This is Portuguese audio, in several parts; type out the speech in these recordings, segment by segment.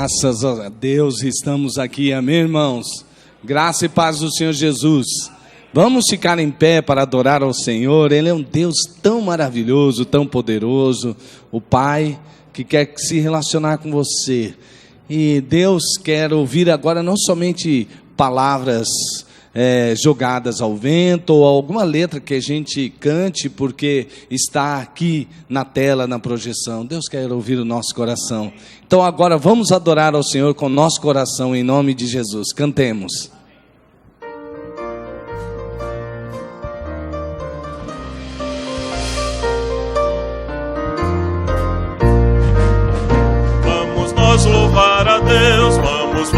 Graças a Deus estamos aqui, amém, irmãos? Graça e paz do Senhor Jesus. Vamos ficar em pé para adorar ao Senhor. Ele é um Deus tão maravilhoso, tão poderoso, o Pai que quer se relacionar com você. E Deus quer ouvir agora não somente palavras jogadas ao vento, ou alguma letra que a gente cante, porque está aqui na tela, na projeção. Deus quer ouvir o nosso coração. Então agora vamos adorar ao Senhor com o nosso coração, em nome de Jesus. Cantemos. Vamos nós louvar a Deus, vamos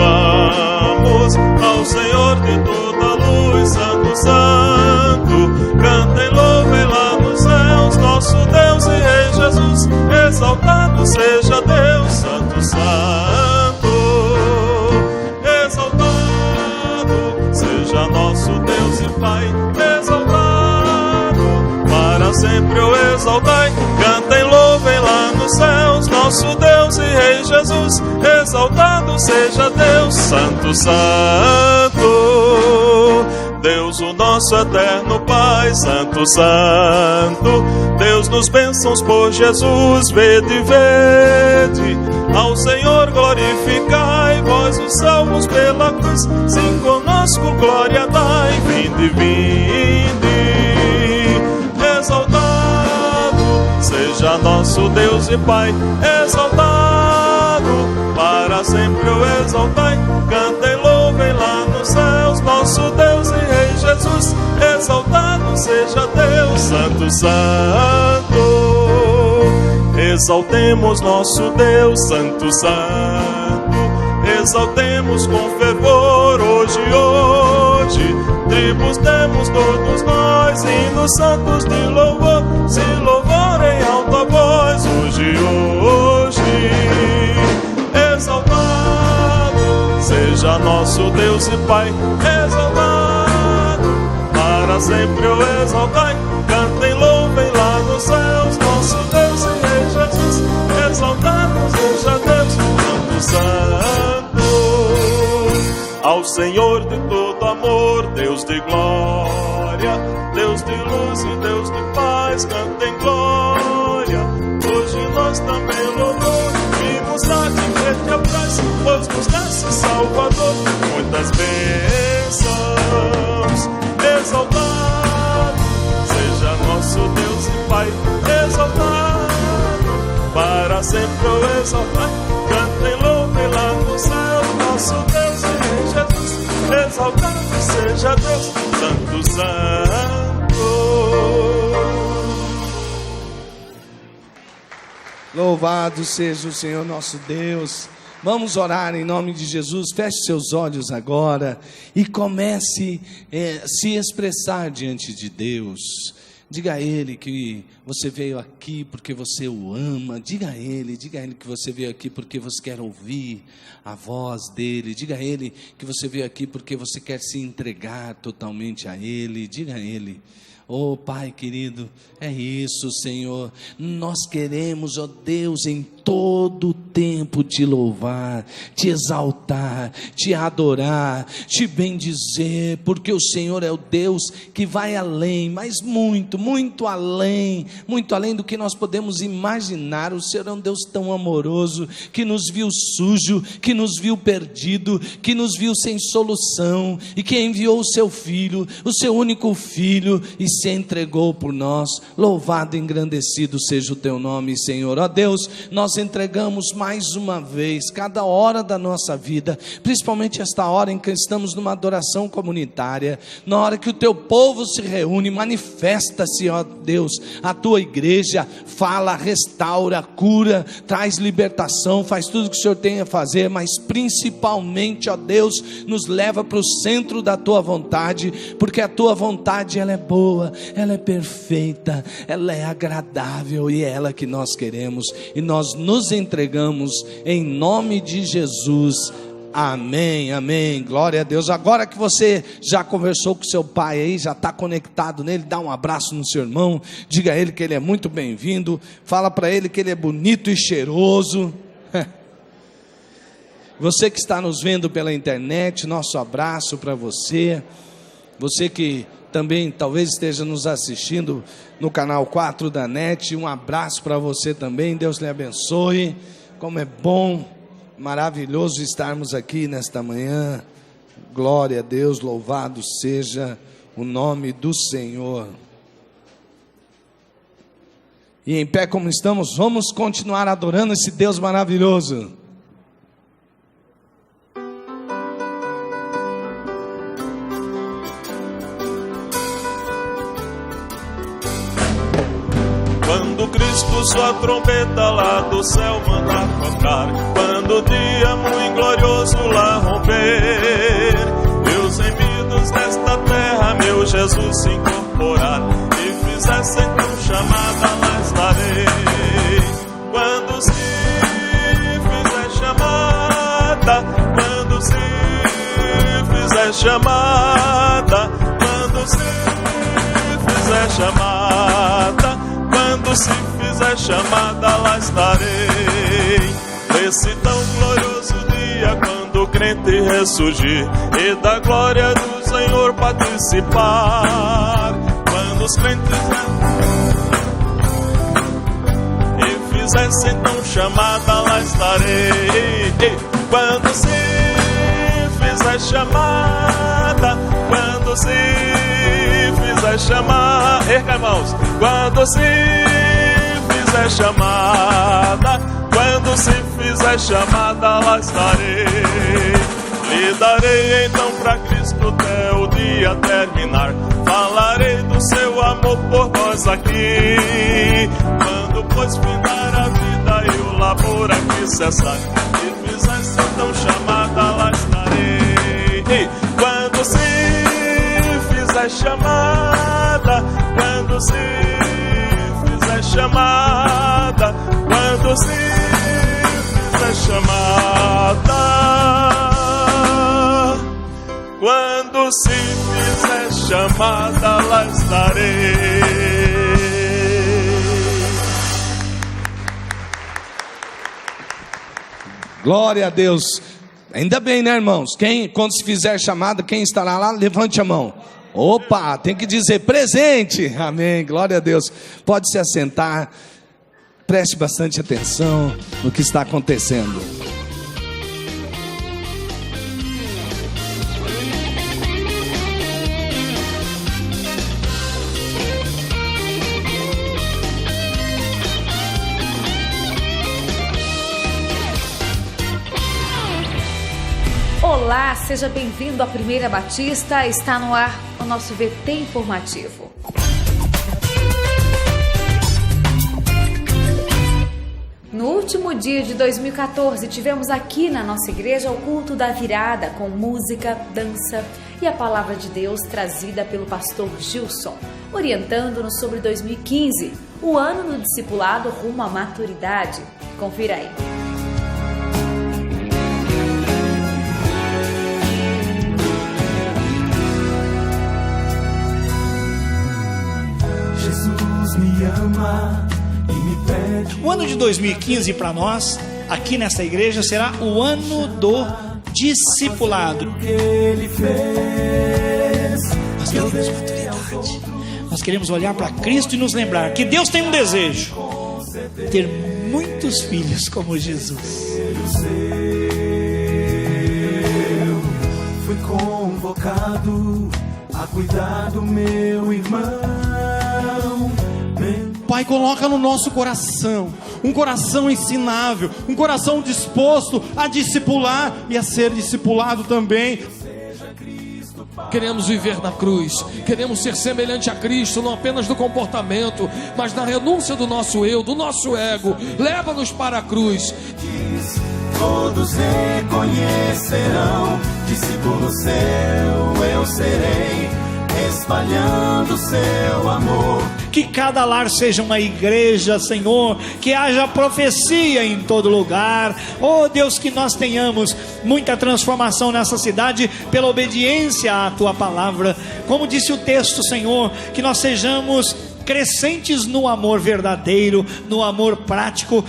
ao Senhor de toda a luz, Santo, Santo. Cantem, louvem lá nos céus, nosso Deus e Rei Jesus. Exaltado seja Deus, Santo, Santo. Exaltado seja nosso Deus e Pai. Exaltado, para sempre o exaltai. Cantem, louvem lá nos céus, nosso Deus e Rei Jesus. Exaltado seja Deus, Santo, Santo. Deus, o nosso eterno Pai, Santo, Santo. Deus nos bênçãos por Jesus, vede, vede. Ao Senhor glorificai, vós os salvos pela cruz. Sim, conosco glória dai, vinde, vinde. Exaltado seja nosso Deus e Pai. Exaltado, para sempre o exaltai. Cantem, louvem lá nos céus, nosso Deus e Rei Jesus. Exaltado seja Deus, Santo, Santo. Exaltemos nosso Deus, Santo, Santo. Exaltemos com fervor hoje, hoje. Tribos temos todos nós, hinos santos de louvor, se louvor em alta voz hoje, hoje. Exaltado seja nosso Deus e Pai. Exaltado, para sempre o exaltai. Cantem, louvem lá nos céus, nosso Deus e Rei Jesus. Exaltado seja Deus, Santo, Santo. Ao Senhor de todo amor, Deus de glória, Deus de luz e Deus de paz, cantem glória. Hoje nós também louvor, vimos lá de frente atrás, pois nos nasce Salvador, muitas bênçãos. Exaltado seja nosso Deus e Pai. Exaltado, para sempre o exaltai. Cantem, louvem lá no céu, nosso Deus e Rei Jesus. Exaltado seja Deus, Santo, Santo. Louvado seja o Senhor nosso Deus. Vamos orar em nome de Jesus. Feche seus olhos agora e comece a se expressar diante de Deus. Diga a Ele que você veio aqui porque você o ama. Diga a Ele que você veio aqui porque você quer ouvir a voz dEle. Diga a Ele que você veio aqui porque você quer se entregar totalmente a Ele. Diga a Ele. Oh Pai querido, é isso, Senhor. Nós queremos, ó Deus, em todo o tempo te louvar, te exaltar, te adorar, te bendizer, porque o Senhor é o Deus que vai além, mas muito, muito além do que nós podemos imaginar. O Senhor é um Deus tão amoroso, que nos viu sujo, que nos viu perdido, que nos viu sem solução, e que enviou o seu Filho, o seu único Filho, e se entregou por nós. Louvado e engrandecido seja o teu nome, Senhor. Ó Deus, nós entregamos mais uma vez cada hora da nossa vida, principalmente esta hora em que estamos numa adoração comunitária, na hora que o teu povo se reúne. Manifesta-se, ó Deus, a tua igreja, fala, restaura, cura, traz libertação, faz tudo o que o Senhor tem a fazer, mas principalmente, ó Deus, nos leva para o centro da tua vontade, porque a tua vontade ela é boa, ela é perfeita, ela é agradável, e é ela que nós queremos, e nós nos entregamos em nome de Jesus. Amém, amém, glória a Deus. Agora que você já conversou com seu pai aí, já está conectado nele, dá um abraço no seu irmão, diga a ele que ele é muito bem-vindo, fala para ele que ele é bonito e cheiroso. Você que está nos vendo pela internet, nosso abraço para você. Você que também talvez esteja nos assistindo no canal 4 da NET, um abraço para você também, Deus lhe abençoe. Como é bom, maravilhoso estarmos aqui nesta manhã. Glória a Deus, louvado seja o nome do Senhor. E em pé como estamos, vamos continuar adorando esse Deus maravilhoso. Quando Cristo sua trombeta lá do céu mandar tocar, quando o dia muito glorioso lá romper, meus remidos nesta terra, meu Jesus se incorporar, e fizesse então chamada, lá estarei. Quando se fizer chamada, quando se fizer chamada, quando se fizer chamada, quando se fizer chamada, lá estarei. Nesse tão glorioso dia, quando o crente ressurgir e da glória do Senhor participar, quando os crentes e fizessem então chamada, lá estarei. Quando se fizer chamada, quando se fizer chamada, erga as mãos. Quando se fizer chamada, quando se fizer chamada, lá estarei. Lhe darei então pra Cristo até o dia terminar. Falarei do seu amor por nós aqui. Quando pois findar a vida e o labor aqui cessar, e fizesse então chamada, lá estarei. Quando se fizer chamada, quando se fizer chamada, quando se fizer chamada, quando se fizer chamada, lá estarei. Glória a Deus. Ainda bem, né, irmãos? Quando se fizer chamada, quem estará lá, levante a mão. Opa, tem que dizer presente. Amém, glória a Deus. Pode se assentar. Preste bastante atenção no que está acontecendo. Olá, seja bem-vindo à Primeira Batista. Está no ar o nosso VT informativo. No último dia de 2014, tivemos aqui na nossa igreja o culto da virada, com música, dança e a palavra de Deus trazida pelo pastor Gilson, orientando-nos sobre 2015, o ano do discipulado rumo à maturidade. Confira aí. Jesus me ama e me pede. O ano de 2015 para nós, aqui nessa igreja, será o ano do discipulado. Nós queremos maturidade. Nós queremos olhar para Cristo e nos lembrar que Deus tem um desejo: ter muitos filhos como Jesus. Eu fui convocado a cuidar do meu irmão. Pai, coloca no nosso coração um coração ensinável, um coração disposto a discipular e a ser discipulado também. Queremos viver na cruz, queremos ser semelhante a Cristo, não apenas do comportamento, mas na renúncia do nosso eu, do nosso ego. Leva-nos para a cruz. Todos reconhecerão, discípulo seu eu serei, espalhando seu amor. Que cada lar seja uma igreja, Senhor, que haja profecia em todo lugar. Oh Deus, que nós tenhamos muita transformação nessa cidade pela obediência à Tua palavra. Como disse o texto, Senhor, que nós sejamos crescentes no amor verdadeiro, no amor prático.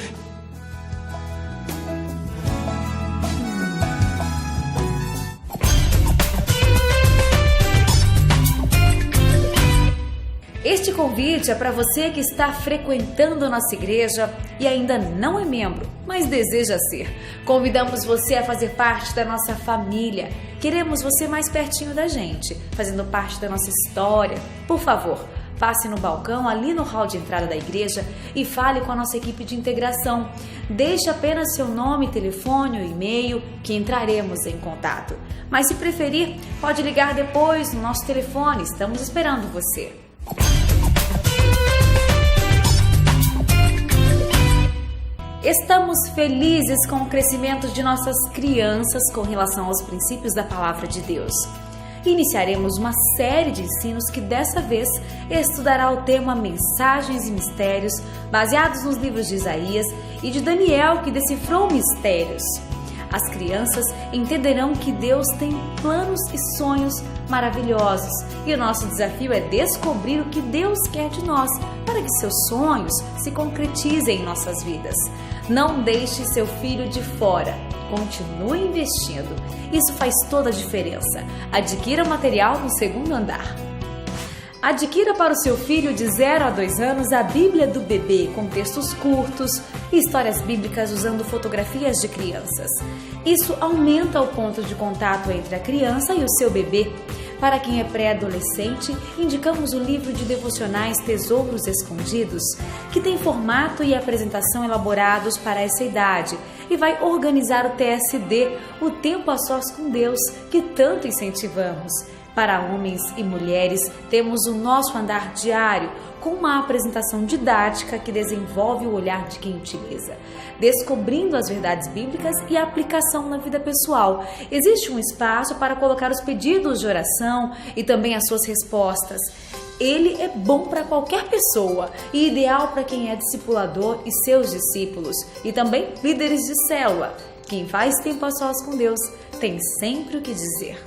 Este convite é para você que está frequentando a nossa igreja e ainda não é membro, mas deseja ser. Convidamos você a fazer parte da nossa família. Queremos você mais pertinho da gente, fazendo parte da nossa história. Por favor, passe no balcão ali no hall de entrada da igreja e fale com a nossa equipe de integração. Deixe apenas seu nome, telefone ou e-mail que entraremos em contato. Mas se preferir, pode ligar depois no nosso telefone. Estamos esperando você. Estamos felizes com o crescimento de nossas crianças com relação aos princípios da Palavra de Deus. Iniciaremos uma série de ensinos que dessa vez estudará o tema Mensagens e Mistérios, baseados nos livros de Isaías e de Daniel, que decifrou mistérios. As crianças entenderão que Deus tem planos e sonhos maravilhosos e o nosso desafio é descobrir o que Deus quer de nós para que seus sonhos se concretizem em nossas vidas. Não deixe seu filho de fora, continue investindo. Isso faz toda a diferença. Adquira material no segundo andar. Adquira para o seu filho de 0 a 2 anos a Bíblia do Bebê, com textos curtos e histórias bíblicas usando fotografias de crianças. Isso aumenta o ponto de contato entre a criança e o seu bebê. Para quem é pré-adolescente, indicamos o livro de devocionais Tesouros Escondidos, que tem formato e apresentação elaborados para essa idade e vai organizar o TSD, o Tempo a Sós com Deus, que tanto incentivamos. Para homens e mulheres, temos o Nosso Andar Diário, com uma apresentação didática que desenvolve o olhar de quem utiliza, descobrindo as verdades bíblicas e a aplicação na vida pessoal. Existe um espaço para colocar os pedidos de oração e também as suas respostas. Ele é bom para qualquer pessoa e ideal para quem é discipulador e seus discípulos, e também líderes de célula. Quem faz tempo a sós com Deus tem sempre o que dizer.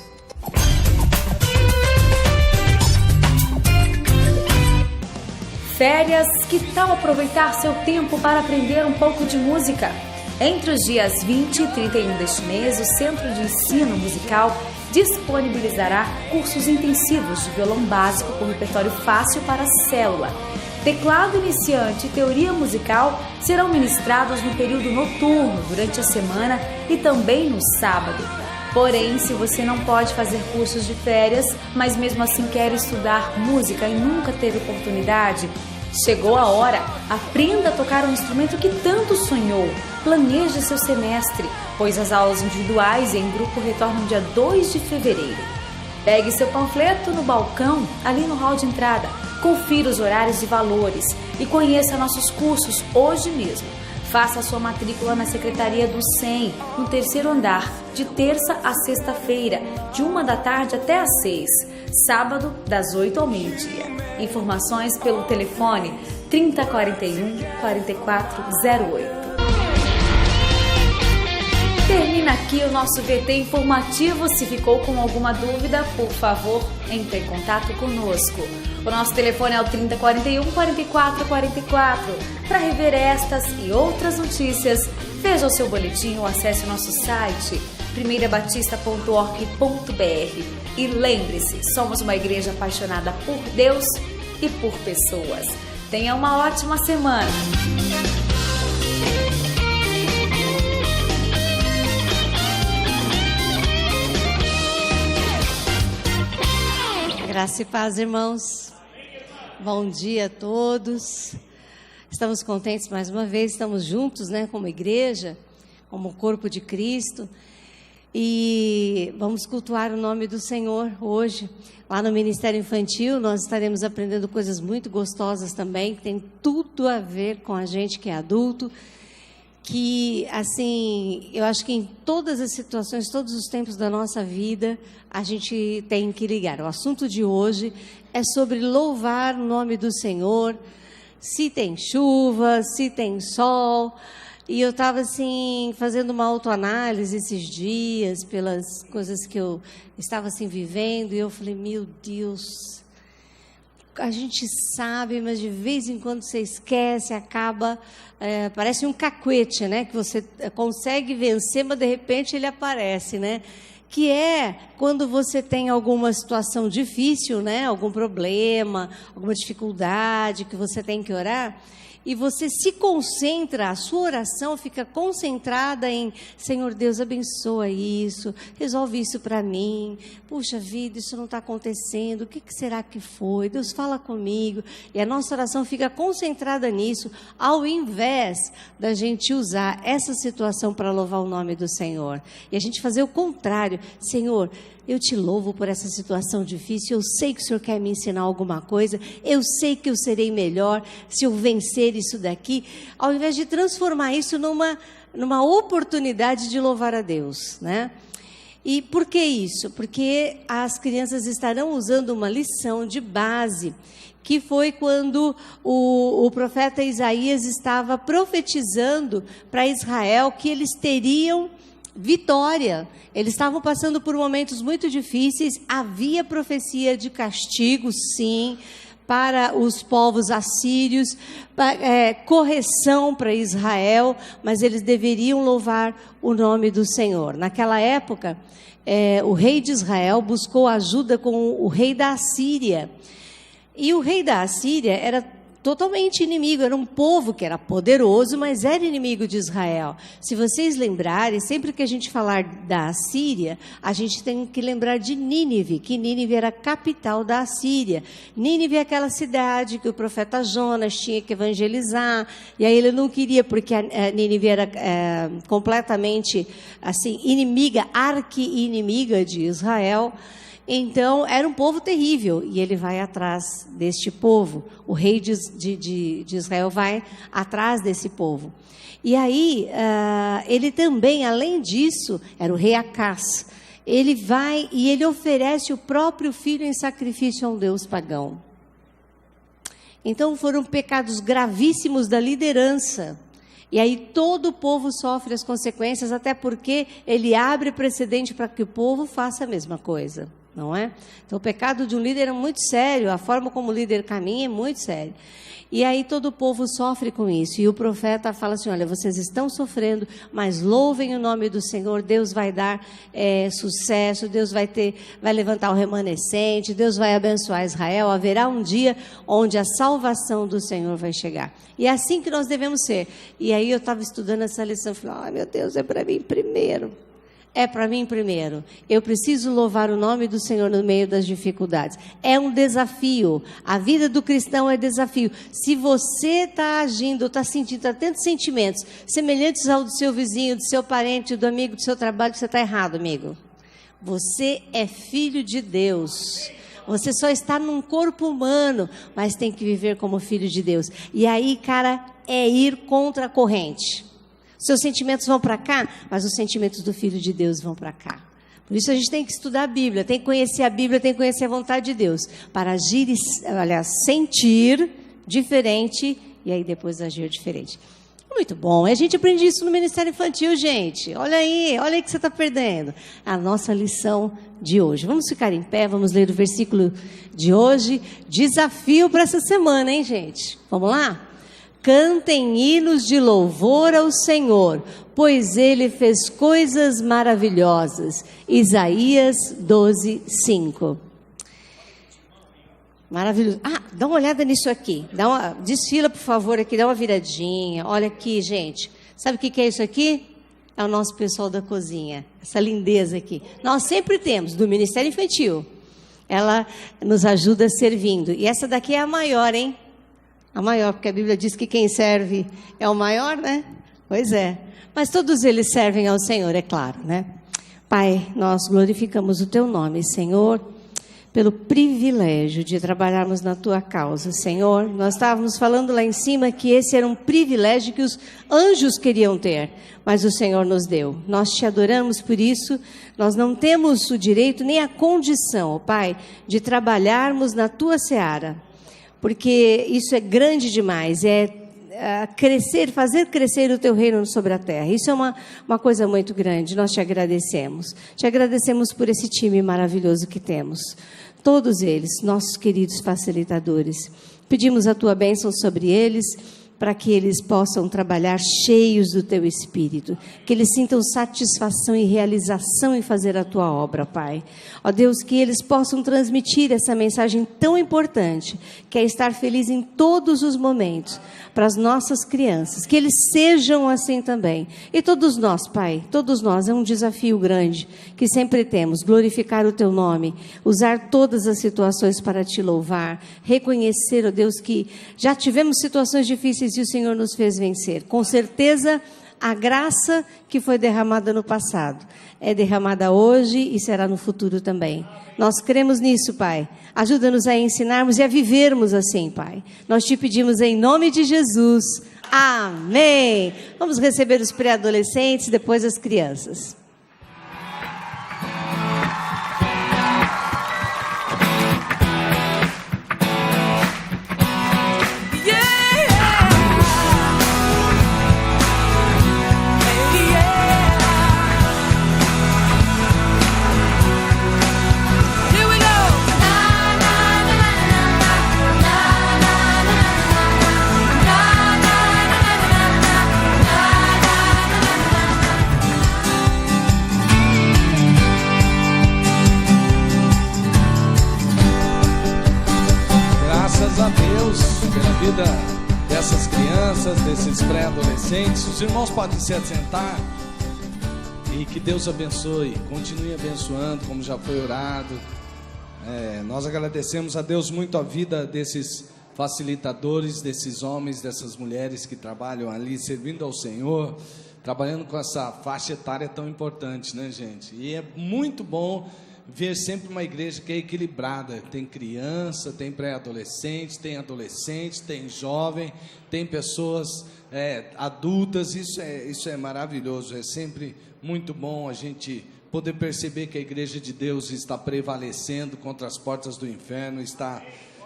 Férias, que tal aproveitar seu tempo para aprender um pouco de música? Entre os dias 20 e 31 deste mês, o Centro de Ensino Musical disponibilizará cursos intensivos de violão básico com repertório fácil para a célula. Teclado iniciante e teoria musical serão ministrados no período noturno, durante a semana e também no sábado. Porém, se você não pode fazer cursos de férias, mas mesmo assim quer estudar música e nunca teve oportunidade, chegou a hora. Aprenda a tocar um instrumento que tanto sonhou. Planeje seu semestre, pois as aulas individuais e em grupo retornam dia 2 de fevereiro. Pegue seu panfleto no balcão, ali no hall de entrada. Confira os horários e valores e conheça nossos cursos hoje mesmo. Faça a sua matrícula na Secretaria do SEM, no 3º andar, de terça a sexta-feira, de 1 da tarde até às 6, sábado, das 8 ao meio-dia. Informações pelo telefone 3041 4408. Termina aqui o nosso VT informativo. Se ficou com alguma dúvida, por favor, entre em contato conosco. O nosso telefone é o 3041 4444. Para rever estas e outras notícias, veja o seu boletim ou acesse o nosso site primeirabatista.org.br. E lembre-se, somos uma igreja apaixonada por Deus e por pessoas. Tenha uma ótima semana! Graça e paz, irmãos. Bom dia a todos. Estamos contentes mais uma vez, estamos juntos, como igreja, como corpo de Cristo. E vamos cultuar o nome do Senhor hoje. Lá no Ministério Infantil nós estaremos aprendendo coisas muito gostosas também, que tem tudo a ver com a gente que é adulto. Que, assim, eu acho que em todas as situações, todos os tempos da nossa vida, a gente tem que ligar. O assunto de hoje é sobre louvar o nome do Senhor, se tem chuva, se tem sol. E eu estava, assim, fazendo uma autoanálise esses dias, pelas coisas que eu estava, assim, vivendo, e eu falei, meu Deus, a gente sabe, mas de vez em quando você esquece, acaba, parece um cacuete, que você consegue vencer, mas de repente ele aparece, que é quando você tem alguma situação difícil, né? Algum problema, alguma dificuldade que você tem que orar, e você se concentra, a sua oração fica concentrada em: Senhor Deus, abençoa isso, resolve isso para mim, puxa vida, isso não está acontecendo, o que será que foi? Deus, fala comigo. E a nossa oração fica concentrada nisso, ao invés da gente usar essa situação para louvar o nome do Senhor. E a gente fazer o contrário: Senhor, eu te louvo por essa situação difícil, eu sei que o Senhor quer me ensinar alguma coisa, eu sei que eu serei melhor se eu vencer isso daqui, ao invés de transformar isso numa oportunidade de louvar a Deus, né? E por que isso? Porque as crianças estarão usando uma lição de base, que foi quando o profeta Isaías estava profetizando para Israel que eles teriam vitória. Eles estavam passando por momentos muito difíceis, havia profecia de castigo, sim, para os povos assírios, correção para Israel, mas eles deveriam louvar o nome do Senhor. Naquela época, o rei de Israel buscou ajuda com o rei da Assíria, e o rei da Assíria era totalmente inimigo, era um povo que era poderoso, mas era inimigo de Israel. Se vocês lembrarem, sempre que a gente falar da Assíria, a gente tem que lembrar de Nínive, que Nínive era a capital da Assíria. Nínive é aquela cidade que o profeta Jonas tinha que evangelizar, e aí ele não queria, porque a Nínive era completamente assim, inimiga, arqui-inimiga de Israel. Então, era um povo terrível, e ele vai atrás deste povo. O rei de Israel vai atrás desse povo. E aí, ele também, além disso, era o rei Acás. Ele vai e ele oferece o próprio filho em sacrifício a um deus pagão. Então, foram pecados gravíssimos da liderança. E aí todo o povo sofre as consequências, até porque ele abre precedente para que o povo faça a mesma coisa. Não é? Então o pecado de um líder é muito sério, a forma como o líder caminha é muito sério. E aí todo o povo sofre com isso, e o profeta fala assim: olha, vocês estão sofrendo, mas louvem o nome do Senhor, Deus vai dar sucesso, Deus vai levantar o remanescente, Deus vai abençoar Israel, haverá um dia onde a salvação do Senhor vai chegar. E é assim que nós devemos ser. E aí eu estava estudando essa lição, e falei: ai meu Deus, é para mim primeiro. É para mim primeiro. Eu preciso louvar o nome do Senhor no meio das dificuldades. É um desafio. A vida do cristão é desafio. Se você está agindo, está sentindo, está tendo sentimentos semelhantes ao do seu vizinho, do seu parente, do amigo, do seu trabalho, você está errado, amigo. Você é filho de Deus. Você só está num corpo humano, mas tem que viver como filho de Deus. E aí, cara, é ir contra a corrente. Seus sentimentos vão para cá, mas os sentimentos do Filho de Deus vão para cá. Por isso a gente tem que estudar a Bíblia, tem que conhecer a Bíblia, tem que conhecer a vontade de Deus, para agir, sentir diferente e aí depois agir diferente. Muito bom, a gente aprende isso no Ministério Infantil, gente. Olha aí que você está perdendo. A nossa lição de hoje. Vamos ficar em pé, vamos ler o versículo de hoje. Desafio para essa semana, hein, gente? Vamos lá? Cantem hinos de louvor ao Senhor, pois Ele fez coisas maravilhosas. Isaías 12:5. Maravilhoso. Dá uma olhada nisso aqui. Desfila, por favor, aqui, dá uma viradinha. Olha aqui, gente. Sabe o que é isso aqui? É o nosso pessoal da cozinha. Essa lindeza aqui. Nós sempre temos, do Ministério Infantil. Ela nos ajuda servindo. E essa daqui é a maior, hein? A maior, porque a Bíblia diz que quem serve é o maior, né? Pois é. Mas todos eles servem ao Senhor, é claro, né? Pai, nós glorificamos o Teu nome, Senhor, pelo privilégio de trabalharmos na Tua causa, Senhor. Nós estávamos falando lá em cima que esse era um privilégio que os anjos queriam ter, mas o Senhor nos deu. Nós Te adoramos por isso. Nós não temos o direito nem a condição, Pai, de trabalharmos na Tua seara, porque isso é grande demais, crescer, fazer crescer o Teu reino sobre a terra. Isso é uma coisa muito grande. Nós Te agradecemos. Te agradecemos por esse time maravilhoso que temos. Todos eles, nossos queridos facilitadores. Pedimos a Tua bênção sobre eles, para que eles possam trabalhar cheios do Teu Espírito, que eles sintam satisfação e realização em fazer a Tua obra, Pai. Ó Deus, que eles possam transmitir essa mensagem tão importante, que é estar feliz em todos os momentos, para as nossas crianças, que eles sejam assim também. E todos nós, Pai, todos nós, é um desafio grande que sempre temos, glorificar o Teu nome, usar todas as situações para Te louvar, reconhecer, ó Deus, que já tivemos situações difíceis e o Senhor nos fez vencer. Com certeza, a graça que foi derramada no passado é derramada hoje e será no futuro também. Nós cremos nisso, Pai. Ajuda-nos a ensinarmos e a vivermos assim, Pai. Nós Te pedimos em nome de Jesus. Amém. Vamos receber os pré-adolescentes, depois as crianças. A Deus pela vida dessas crianças, desses pré-adolescentes. Os irmãos podem se assentar e que Deus abençoe, continue abençoando como já foi orado. Nós agradecemos a Deus muito a vida desses facilitadores, desses homens, dessas mulheres que trabalham ali servindo ao Senhor, trabalhando com essa faixa etária tão importante, né, gente? E é muito bom ver sempre uma igreja que é equilibrada. Tem criança, tem pré-adolescente, tem adolescente, tem jovem, tem pessoas adultas. Isso é maravilhoso. É sempre muito bom a gente poder perceber que a igreja de Deus está prevalecendo contra as portas do inferno, está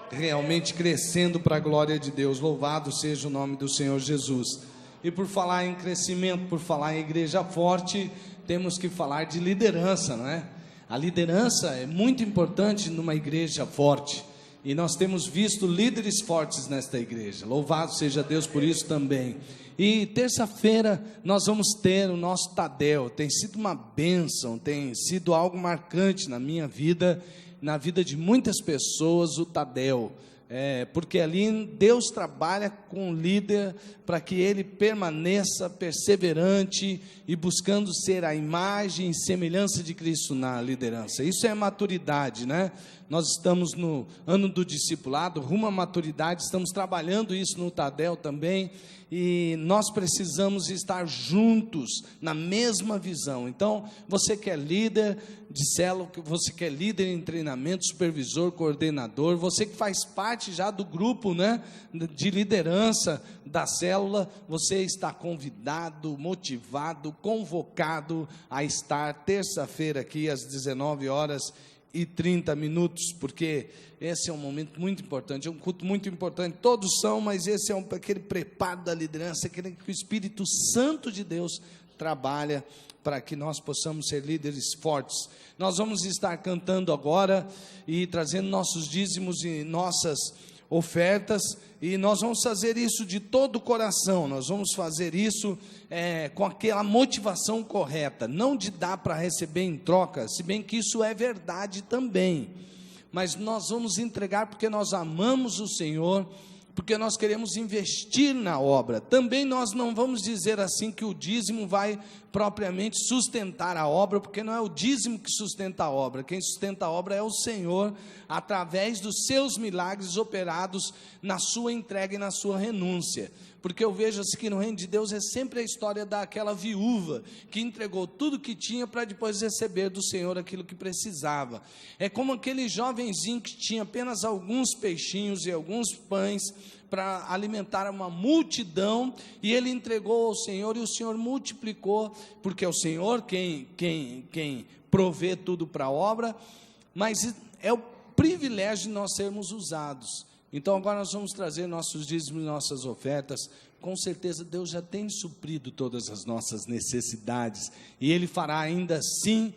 realmente crescendo para a glória de Deus. Louvado seja o nome do Senhor Jesus. E por falar em crescimento, por falar em igreja forte, temos que falar de liderança, não é? A liderança é muito importante numa igreja forte, e nós temos visto líderes fortes nesta igreja. Louvado seja Deus por isso também. E terça-feira nós vamos ter o nosso Tadel. Tem sido uma bênção, tem sido algo marcante na minha vida, na vida de muitas pessoas, o Tadel. Porque ali Deus trabalha com o líder para que ele permaneça perseverante e buscando ser a imagem e semelhança de Cristo na liderança. Isso é maturidade, né? Nós estamos no ano do discipulado, rumo à maturidade, estamos trabalhando isso no Tadel também, e nós precisamos estar juntos na mesma visão. Então, você que é líder de célula, você que é líder em treinamento, supervisor, coordenador, você que faz parte já do grupo, né, de liderança da célula, você está convidado, motivado, convocado a estar terça-feira aqui às 19h30, porque esse é um momento muito importante, é um culto muito importante. Todos são, mas esse é aquele preparo da liderança, aquele que o Espírito Santo de Deus trabalha para que nós possamos ser líderes fortes. Nós vamos estar cantando agora e trazendo nossos dízimos e nossas ofertas, e nós vamos fazer isso de todo o coração. Nós vamos fazer isso com aquela motivação correta, não de dar para receber em troca, se bem que isso é verdade também, mas nós vamos entregar porque nós amamos o Senhor, porque nós queremos investir na obra. Também nós não vamos dizer assim que o dízimo vai propriamente sustentar a obra, porque não é o dízimo que sustenta a obra. Quem sustenta a obra é o Senhor, através dos seus milagres operados na sua entrega e na sua renúncia. Porque eu vejo assim que no reino de Deus é sempre a história daquela viúva que entregou tudo que tinha para depois receber do Senhor aquilo que precisava. É como aquele jovenzinho que tinha apenas alguns peixinhos e alguns pães para alimentar uma multidão, e ele entregou ao Senhor, e o Senhor multiplicou, porque é o Senhor quem provê tudo para a obra, mas é o privilégio de nós sermos usados. Então agora nós vamos trazer nossos dízimos e nossas ofertas. Com certeza Deus já tem suprido todas as nossas necessidades, e Ele fará ainda assim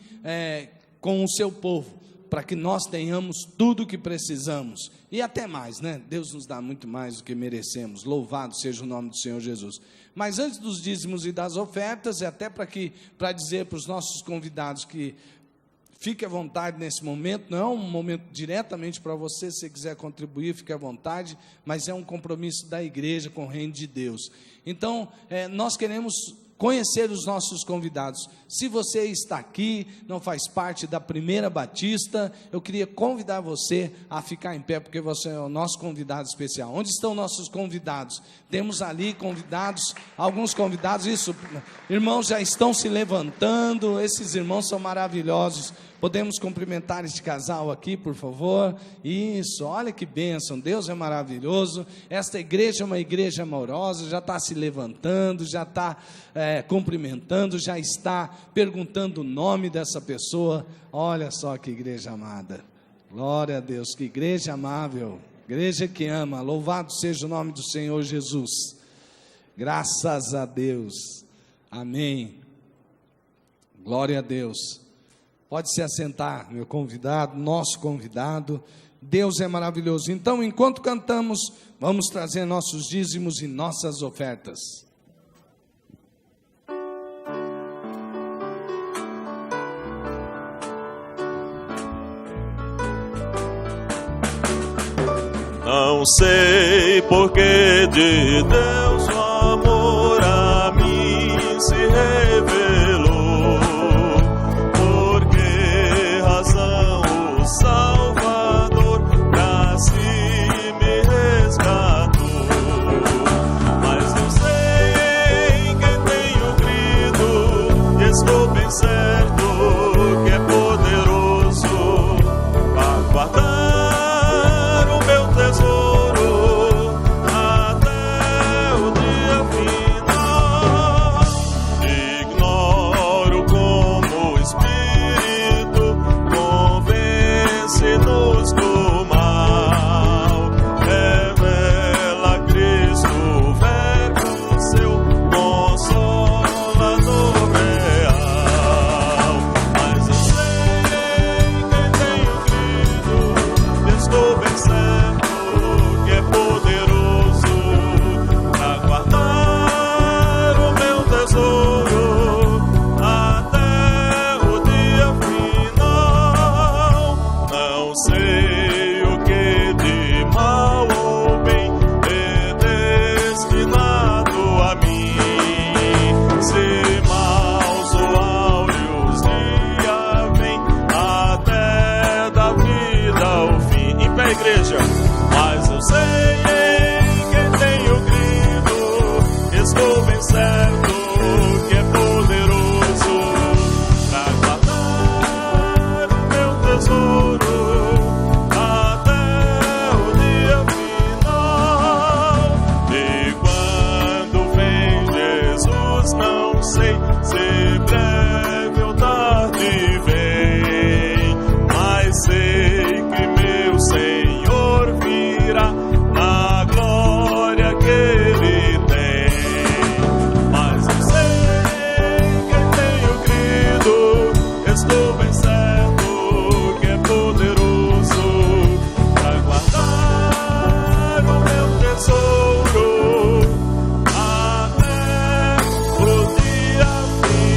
com o seu povo, para que nós tenhamos tudo o que precisamos, e até mais, né? Deus nos dá muito mais do que merecemos, louvado seja o nome do Senhor Jesus. Mas antes dos dízimos e das ofertas, é até para dizer para os nossos convidados que fique à vontade nesse momento, não é um momento diretamente para você, se você quiser contribuir, fique à vontade, mas é um compromisso da igreja com o reino de Deus. Então, nós queremos conhecer os nossos convidados. Se você está aqui, não faz parte da Primeira Batista, eu queria convidar você a ficar em pé, porque você é o nosso convidado especial. Onde estão nossos convidados? Temos ali convidados, alguns convidados, isso, irmãos já estão se levantando, esses irmãos são maravilhosos. Podemos cumprimentar este casal aqui, por favor? Isso, olha que bênção, Deus é maravilhoso. Esta igreja é uma igreja amorosa, já está se levantando, já está cumprimentando, já está perguntando o nome dessa pessoa. Olha só que igreja amada, glória a Deus, que igreja amável, igreja que ama. Louvado seja o nome do Senhor Jesus, graças a Deus, amém, glória a Deus. Pode se assentar, meu convidado, nosso convidado. Deus é maravilhoso. Então, enquanto cantamos, vamos trazer nossos dízimos e nossas ofertas. Não sei porque de Deus o amor a mim se revelou. Salvador nasce e me resgatou, mas não sei em quem tenho crido, e estou bem certo que é poderoso para guardar o meu tesouro até o dia final. Ignoro como o Espírito convence-nos do mal, revela Cristo, o Verbo seu, Consolador real. Mas eu sei quem tenho crido, estou bem certo que é poderoso para guardar o meu tesouro até o dia final. Não sei o que de mal ou bem é destinado a mim, se maus ou áureos dias vem até da vida ao fim. Em pé, igreja. Mas eu sei em quem tenho crido, estou bem certo que é poderoso para guardar o meu tesouro até o dia final. E quando vem Jesus, não sei se breve ou tarde vem, mas sei que meu Senhor virá na glória que Ele tem. Mas eu sei quem tenho crido, estou bem certo que é poderoso para guardar o meu tesouro até o dia final.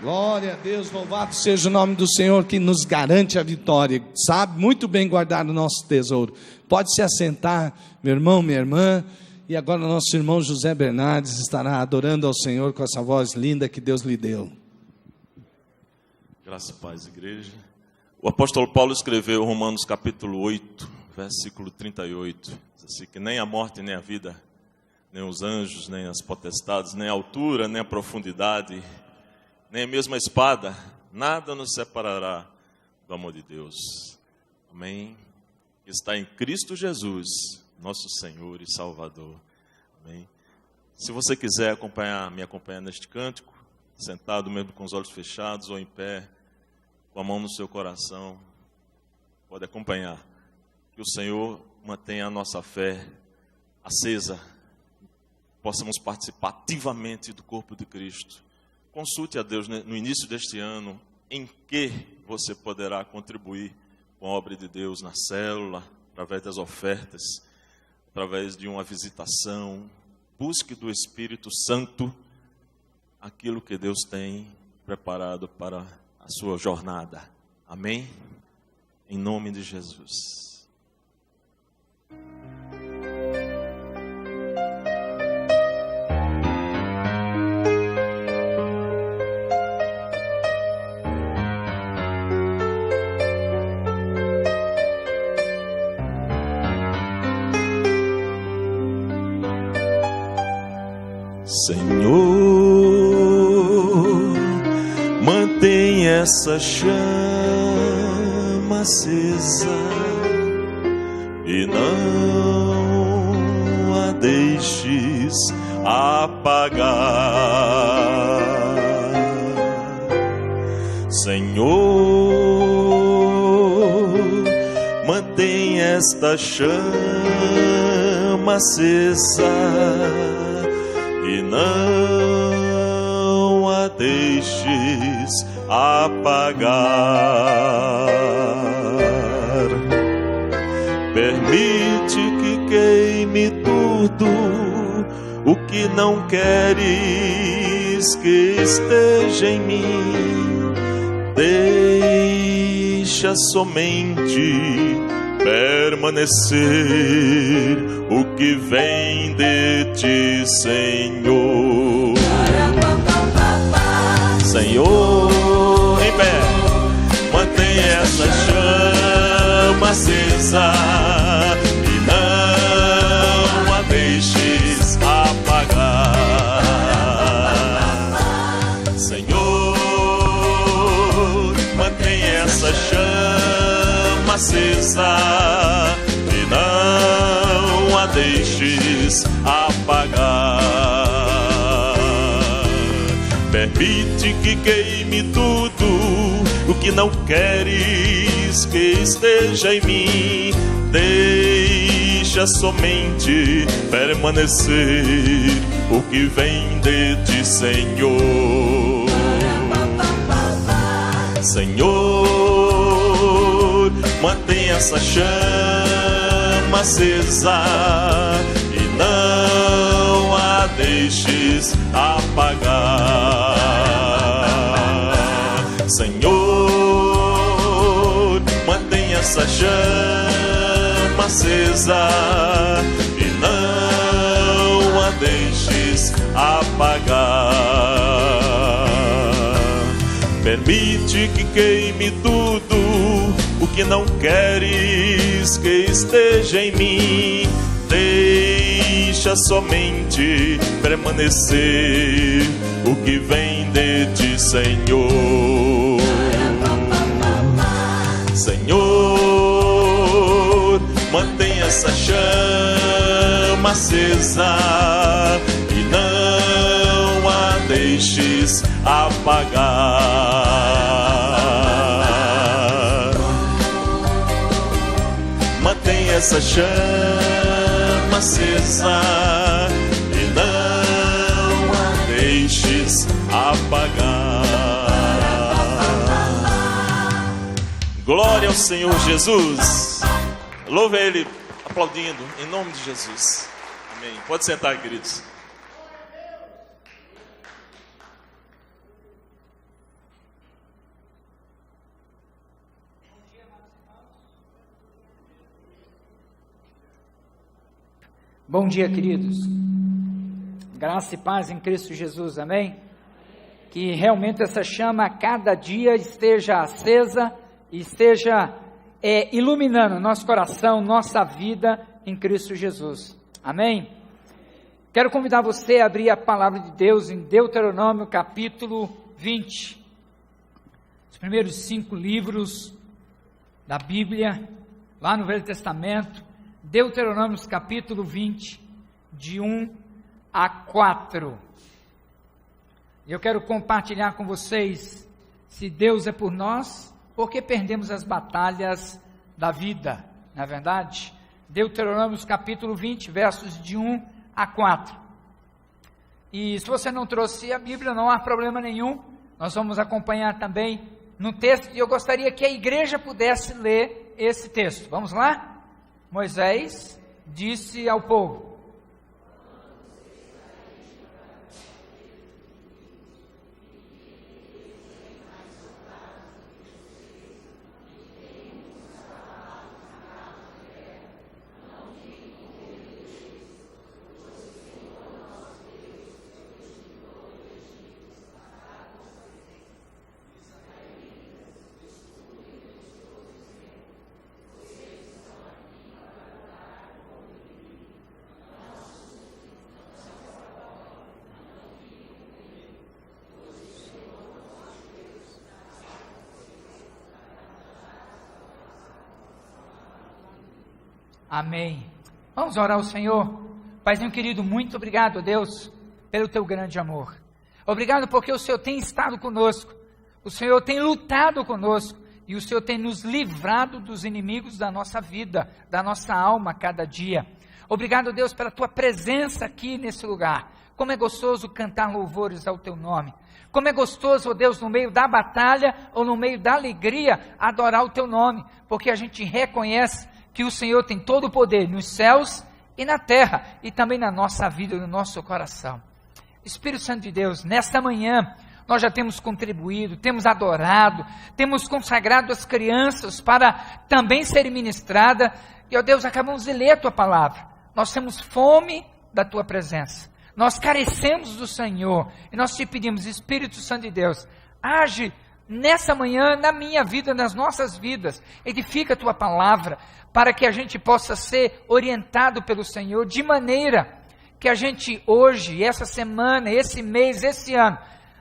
Glória a Deus, louvado seja o nome do Senhor que nos garante a vitória, sabe muito bem guardar o nosso tesouro. Pode se assentar, meu irmão, minha irmã. E agora nosso irmão José Bernardes estará adorando ao Senhor com essa voz linda que Deus lhe deu. Graça e paz, igreja. O apóstolo Paulo escreveu Romanos capítulo 8, versículo 38. Diz assim, que nem a morte, nem a vida, nem os anjos, nem as potestades, nem a altura, nem a profundidade, nem mesmo a espada, nada nos separará do amor de Deus. Amém? Está em Cristo Jesus, nosso Senhor e Salvador. Amém? Se você quiser me acompanhar neste cântico, sentado mesmo com os olhos fechados ou em pé, com a mão no seu coração, pode acompanhar. Que o Senhor mantenha a nossa fé acesa possamos participar ativamente do corpo de Cristo. Consulte a Deus no início deste ano em que você poderá contribuir com a obra de Deus na célula, através das ofertas, através de uma visitação. Busque do Espírito Santo aquilo que Deus tem preparado para a sua jornada. Amém? Em nome de Jesus. Senhor, mantém essa chama acesa e não a deixes apagar. Senhor, mantém esta chama acesa e não a deixes apagar. Permite que queime tudo o que não queres que esteja em mim. Deixa somente permanecer o que vem de ti, Senhor. Senhor, em pé, mantém essa chama acesa e não a deixes apagar. Senhor, mantém essa chama acesa e não a deixes apagar. Permite que queime tudo o que não queres que esteja em mim. Deixa somente permanecer o que vem de ti, Senhor. Senhor, mantém essa chama acesa e não a deixes apagar. Senhor, mantém essa chama acesa e não a deixes apagar. Permite que queime tudo o que não queres que esteja em mim. Deixa somente permanecer o que vem de ti, Senhor. Senhor, mantém essa chama acesa e não a deixes apagar. Mantém essa chama acesa e não a deixes apagar. Glória ao Senhor Jesus. Louve Ele aplaudindo em nome de Jesus. Amém. Pode sentar, queridos. Bom dia, queridos. Graça e paz em Cristo Jesus, amém? Que realmente essa chama a cada dia esteja acesa e esteja iluminando nosso coração, nossa vida em Cristo Jesus, amém? Quero convidar você a abrir a palavra de Deus em Deuteronômio capítulo 20. Os primeiros 5 livros da Bíblia, lá no Velho Testamento. Deuteronômio capítulo 20, de 1 a 4. Eu quero compartilhar com vocês, se Deus é por nós, por que perdemos as batalhas da vida, não é verdade? Deuteronômio capítulo 20, versos de 1 a 4. E se você não trouxe a Bíblia, não há problema nenhum. Nós vamos acompanhar também no texto, e eu gostaria que a igreja pudesse ler esse texto. Vamos lá? Moisés disse ao povo: amém. Vamos orar ao Senhor. Paizinho querido, muito obrigado, Deus, pelo teu grande amor. Obrigado porque o Senhor tem estado conosco, o Senhor tem lutado conosco, e o Senhor tem nos livrado dos inimigos da nossa vida, da nossa alma a cada dia. Obrigado, Deus, pela tua presença aqui nesse lugar. Como é gostoso cantar louvores ao teu nome. Como é gostoso, ó Deus, no meio da batalha ou no meio da alegria, adorar o teu nome, porque a gente reconhece que o Senhor tem todo o poder nos céus e na terra, e também na nossa vida, no nosso coração. Espírito Santo de Deus, nesta manhã, nós já temos contribuído, temos adorado, temos consagrado as crianças para também serem ministradas, e ó Deus, acabamos de ler a tua palavra. Nós temos fome da tua presença, nós carecemos do Senhor, e nós te pedimos, Espírito Santo de Deus, age nessa manhã, na minha vida, nas nossas vidas, edifica a tua palavra, para que a gente possa ser orientado pelo Senhor, de maneira que a gente hoje, essa semana, esse mês, esse ano,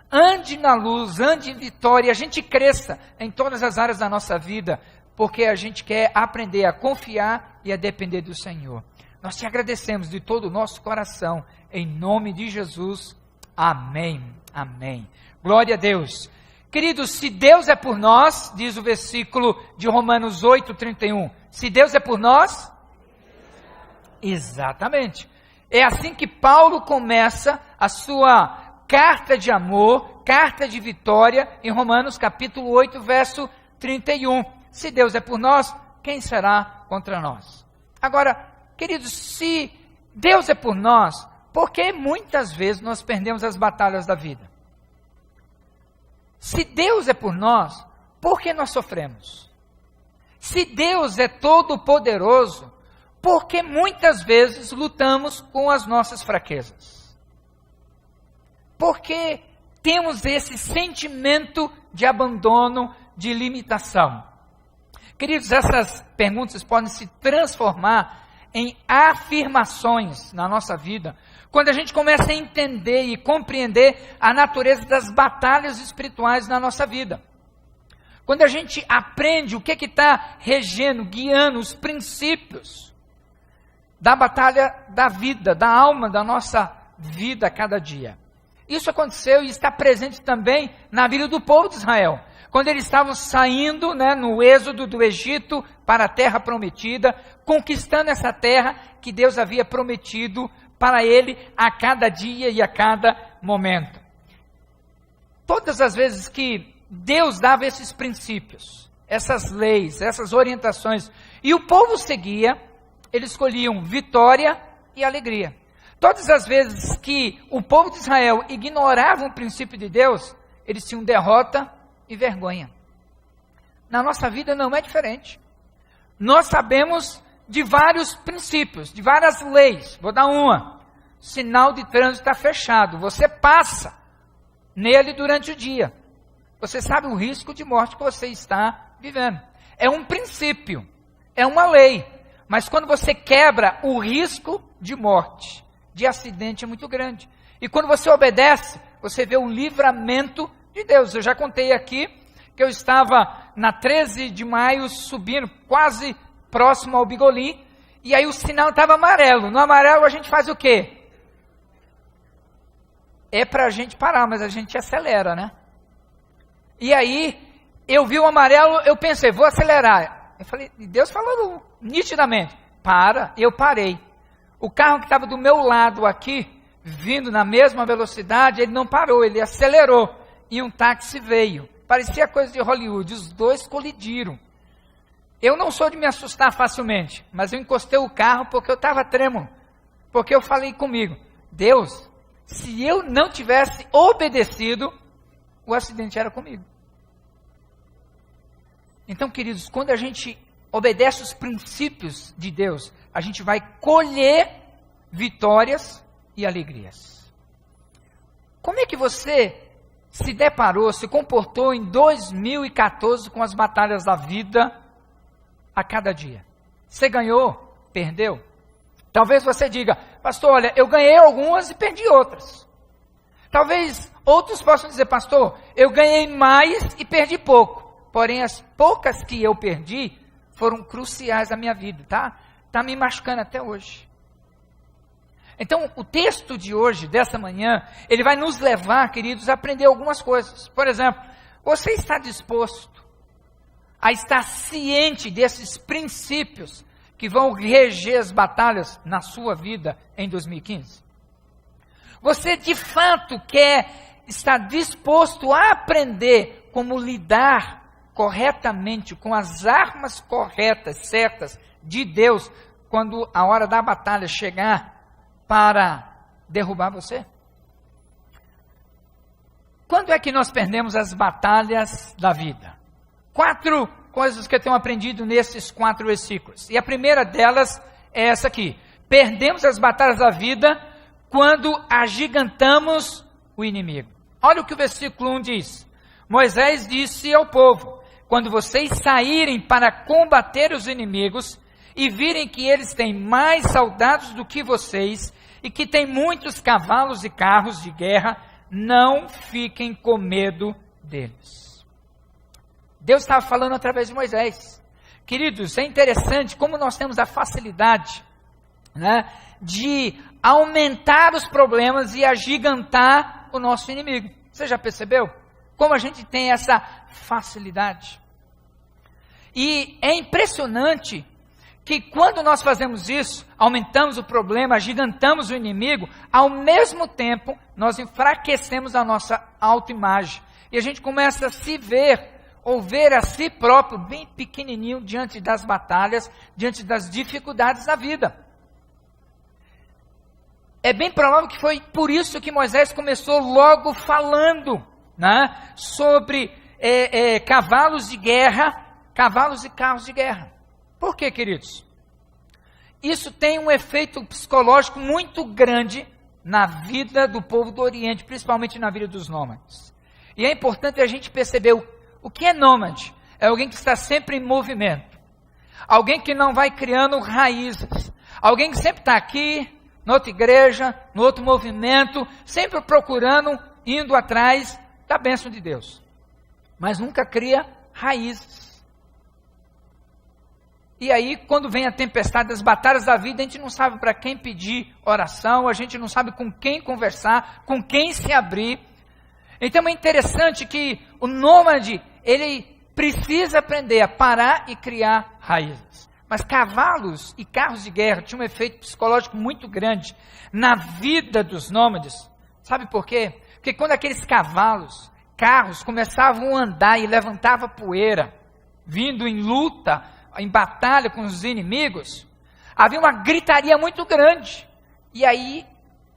ande na luz, ande em vitória, a gente cresça em todas as áreas da nossa vida, porque a gente quer aprender a confiar e a depender do Senhor. Nós te agradecemos de todo o nosso coração, em nome de Jesus, amém, amém. Glória a Deus. Queridos, se Deus é por nós, diz o versículo de Romanos 8:31, se Deus é por nós, exatamente, é assim que Paulo começa a sua carta de amor, carta de vitória, em Romanos capítulo 8, verso 31, se Deus é por nós, quem será contra nós? Agora, queridos, se Deus é por nós, por que muitas vezes nós perdemos as batalhas da vida? Se Deus é por nós, por que nós sofremos? Se Deus é todo poderoso, por que muitas vezes lutamos com as nossas fraquezas? Por que temos esse sentimento de abandono, de limitação? Queridos, essas perguntas podem se transformar em afirmações na nossa vida, quando a gente começa a entender e compreender a natureza das batalhas espirituais na nossa vida. Quando a gente aprende o que está regendo, guiando os princípios da batalha da vida, da alma, da nossa vida a cada dia. Isso aconteceu e está presente também na vida do povo de Israel. Quando eles estavam saindo, no êxodo do Egito para a terra prometida, conquistando essa terra que Deus havia prometido para ele a cada dia e a cada momento. Todas as vezes que Deus dava esses princípios, essas leis, essas orientações, e o povo seguia, eles escolhiam vitória e alegria. Todas as vezes que o povo de Israel ignorava o princípio de Deus, eles tinham derrota e vergonha. Na nossa vida não é diferente. Nós sabemos de vários princípios, de várias leis. Vou dar uma. Sinal de trânsito está fechado. Você passa nele durante o dia. Você sabe o risco de morte que você está vivendo. É um princípio, é uma lei. Mas quando você quebra, o risco de morte, de acidente é muito grande. E quando você obedece, você vê o livramento de Deus. Eu já contei aqui que eu estava na 13 de maio subindo, quase próximo ao Bigoli, e aí o sinal estava amarelo. No amarelo a gente faz o quê? É para a gente parar, mas a gente acelera, né? E aí, eu vi o amarelo, eu pensei, vou acelerar. Eu falei, Deus falou nitidamente, para, eu parei. O carro que estava do meu lado aqui, vindo na mesma velocidade, ele não parou, ele acelerou. E um táxi veio. Parecia coisa de Hollywood, os dois colidiram. Eu não sou de me assustar facilmente, mas eu encostei o carro porque eu estava trêmulo. Porque eu falei comigo, Deus, se eu não tivesse obedecido, o acidente era comigo. Então, queridos, quando a gente obedece os princípios de Deus, a gente vai colher vitórias e alegrias. Como é que você se deparou, se comportou em 2014 com as batalhas da vida a cada dia? Você ganhou? Perdeu? Talvez você diga, pastor, olha, eu ganhei algumas e perdi outras. Talvez outros possam dizer, pastor, eu ganhei mais e perdi pouco. Porém, as poucas que eu perdi foram cruciais na minha vida, tá? Tá me machucando até hoje. Então, o texto de hoje, dessa manhã, ele vai nos levar, queridos, a aprender algumas coisas. Por exemplo, você está disposto a estar ciente desses princípios que vão reger as batalhas na sua vida em 2015? Você, de fato, quer estar disposto a aprender como lidar corretamente com as armas corretas, certas, de Deus, quando a hora da batalha chegar para derrubar você? Quando é que nós perdemos as batalhas da vida? 4 coisas que eu tenho aprendido nesses 4 versículos. E a primeira delas é essa aqui. Perdemos as batalhas da vida quando agigantamos o inimigo. Olha o que o versículo 1 diz. Moisés disse ao povo, quando vocês saírem para combater os inimigos e virem que eles têm mais soldados do que vocês e que têm muitos cavalos e carros de guerra, não fiquem com medo deles. Deus estava falando através de Moisés. Queridos, é interessante como nós temos a facilidade, né, de aumentar os problemas e agigantar o nosso inimigo. Você já percebeu? Como a gente tem essa facilidade. E é impressionante que quando nós fazemos isso, aumentamos o problema, agigantamos o inimigo, ao mesmo tempo nós enfraquecemos a nossa autoimagem. E a gente começa a se ver, ou ver a si próprio bem pequenininho diante das batalhas, diante das dificuldades da vida. É bem provável que foi por isso que Moisés começou logo falando, né, sobre cavalos de guerra, cavalos e carros de guerra. Por quê, queridos? Isso tem um efeito psicológico muito grande na vida do povo do Oriente, principalmente na vida dos nômades. E é importante a gente perceber o que é nômade. É alguém que está sempre em movimento. Alguém que não vai criando raízes. Alguém que sempre está aqui, na outra igreja, no outro movimento, sempre procurando, indo atrás da bênção de Deus. Mas nunca cria raízes. E aí, quando vem a tempestade das batalhas da vida, a gente não sabe para quem pedir oração, a gente não sabe com quem conversar, com quem se abrir. Então é interessante que o nômade, ele precisa aprender a parar e criar raízes. Mas cavalos e carros de guerra tinham um efeito psicológico muito grande na vida dos nômades. Sabe por quê? Porque quando aqueles cavalos, carros começavam a andar e levantava poeira, vindo em luta, em batalha com os inimigos, havia uma gritaria muito grande. E aí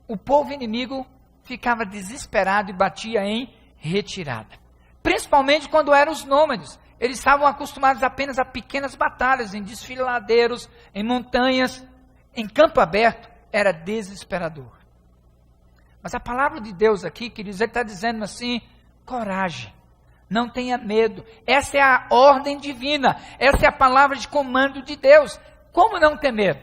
o povo inimigo ficava desesperado e batia em retirada. Principalmente quando eram os nômades. Eles estavam acostumados apenas a pequenas batalhas, em desfiladeiros, em montanhas. Em campo aberto era desesperador. Mas a palavra de Deus aqui, queridos, ele está dizendo assim, coragem. Não tenha medo. Essa é a ordem divina. Essa é a palavra de comando de Deus. Como não ter medo?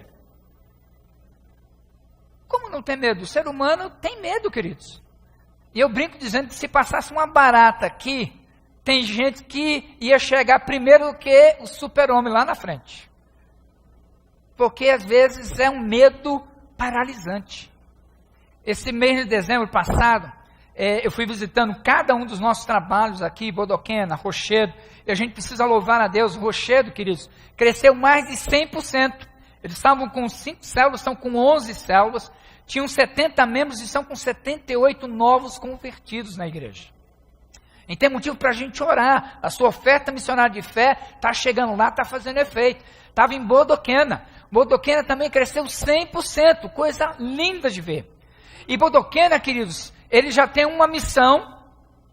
Como não ter medo? O ser humano tem medo, queridos. E eu brinco dizendo que se passasse uma barata aqui, tem gente que ia chegar primeiro do que o super-homem lá na frente. Porque às vezes é um medo paralisante. Esse mês de dezembro passado, eu fui visitando cada um dos nossos trabalhos aqui, Bodoquena, Rochedo, e a gente precisa louvar a Deus. Rochedo, queridos, cresceu mais de 100%. Eles estavam com 5 células, estão com 11 células. tinham 70 membros e estão com 78 novos convertidos na igreja. Então tem motivo para a gente orar. A sua oferta missionária de fé está chegando lá, está fazendo efeito. Estava em Bodoquena. Bodoquena também cresceu 100%, coisa linda de ver. E Bodoquena, queridos, ele já tem uma missão,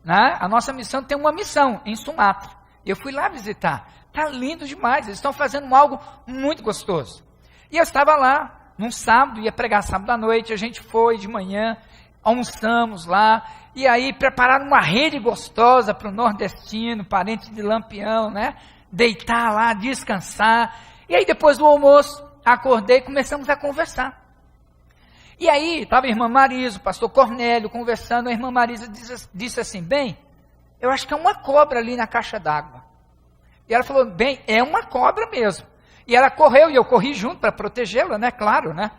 né? A nossa missão tem uma missão em Sumatra. Eu fui lá visitar. Está lindo demais, eles estão fazendo algo muito gostoso. E eu estava lá, num sábado, ia pregar sábado à noite, a gente foi de manhã, almoçamos lá, e aí prepararam uma rede gostosa para o nordestino, parente de Lampião, né? Deitar lá, descansar. E aí depois do almoço, acordei e começamos a conversar. E aí estava a irmã Marisa, o pastor Cornélio conversando, a irmã Marisa disse assim, bem, eu acho que é uma cobra ali na caixa d'água. E ela falou, bem, é uma cobra mesmo. E ela correu, e eu corri junto para protegê-la, né, claro, né.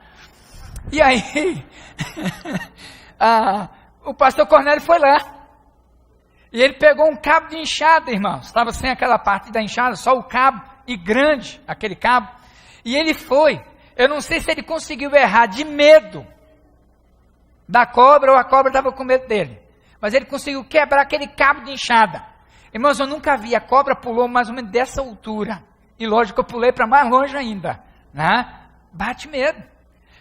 E aí, o pastor Cornélio foi lá. E ele pegou um cabo de enxada, irmãos. Estava sem aquela parte da enxada, só o cabo, e grande, aquele cabo. E ele foi. Eu não sei se ele conseguiu errar de medo da cobra ou a cobra estava com medo dele. Mas ele conseguiu quebrar aquele cabo de enxada. Irmãos, eu nunca vi. A cobra pulou mais ou menos dessa altura. E lógico, eu pulei para mais longe ainda. Né? Bate medo.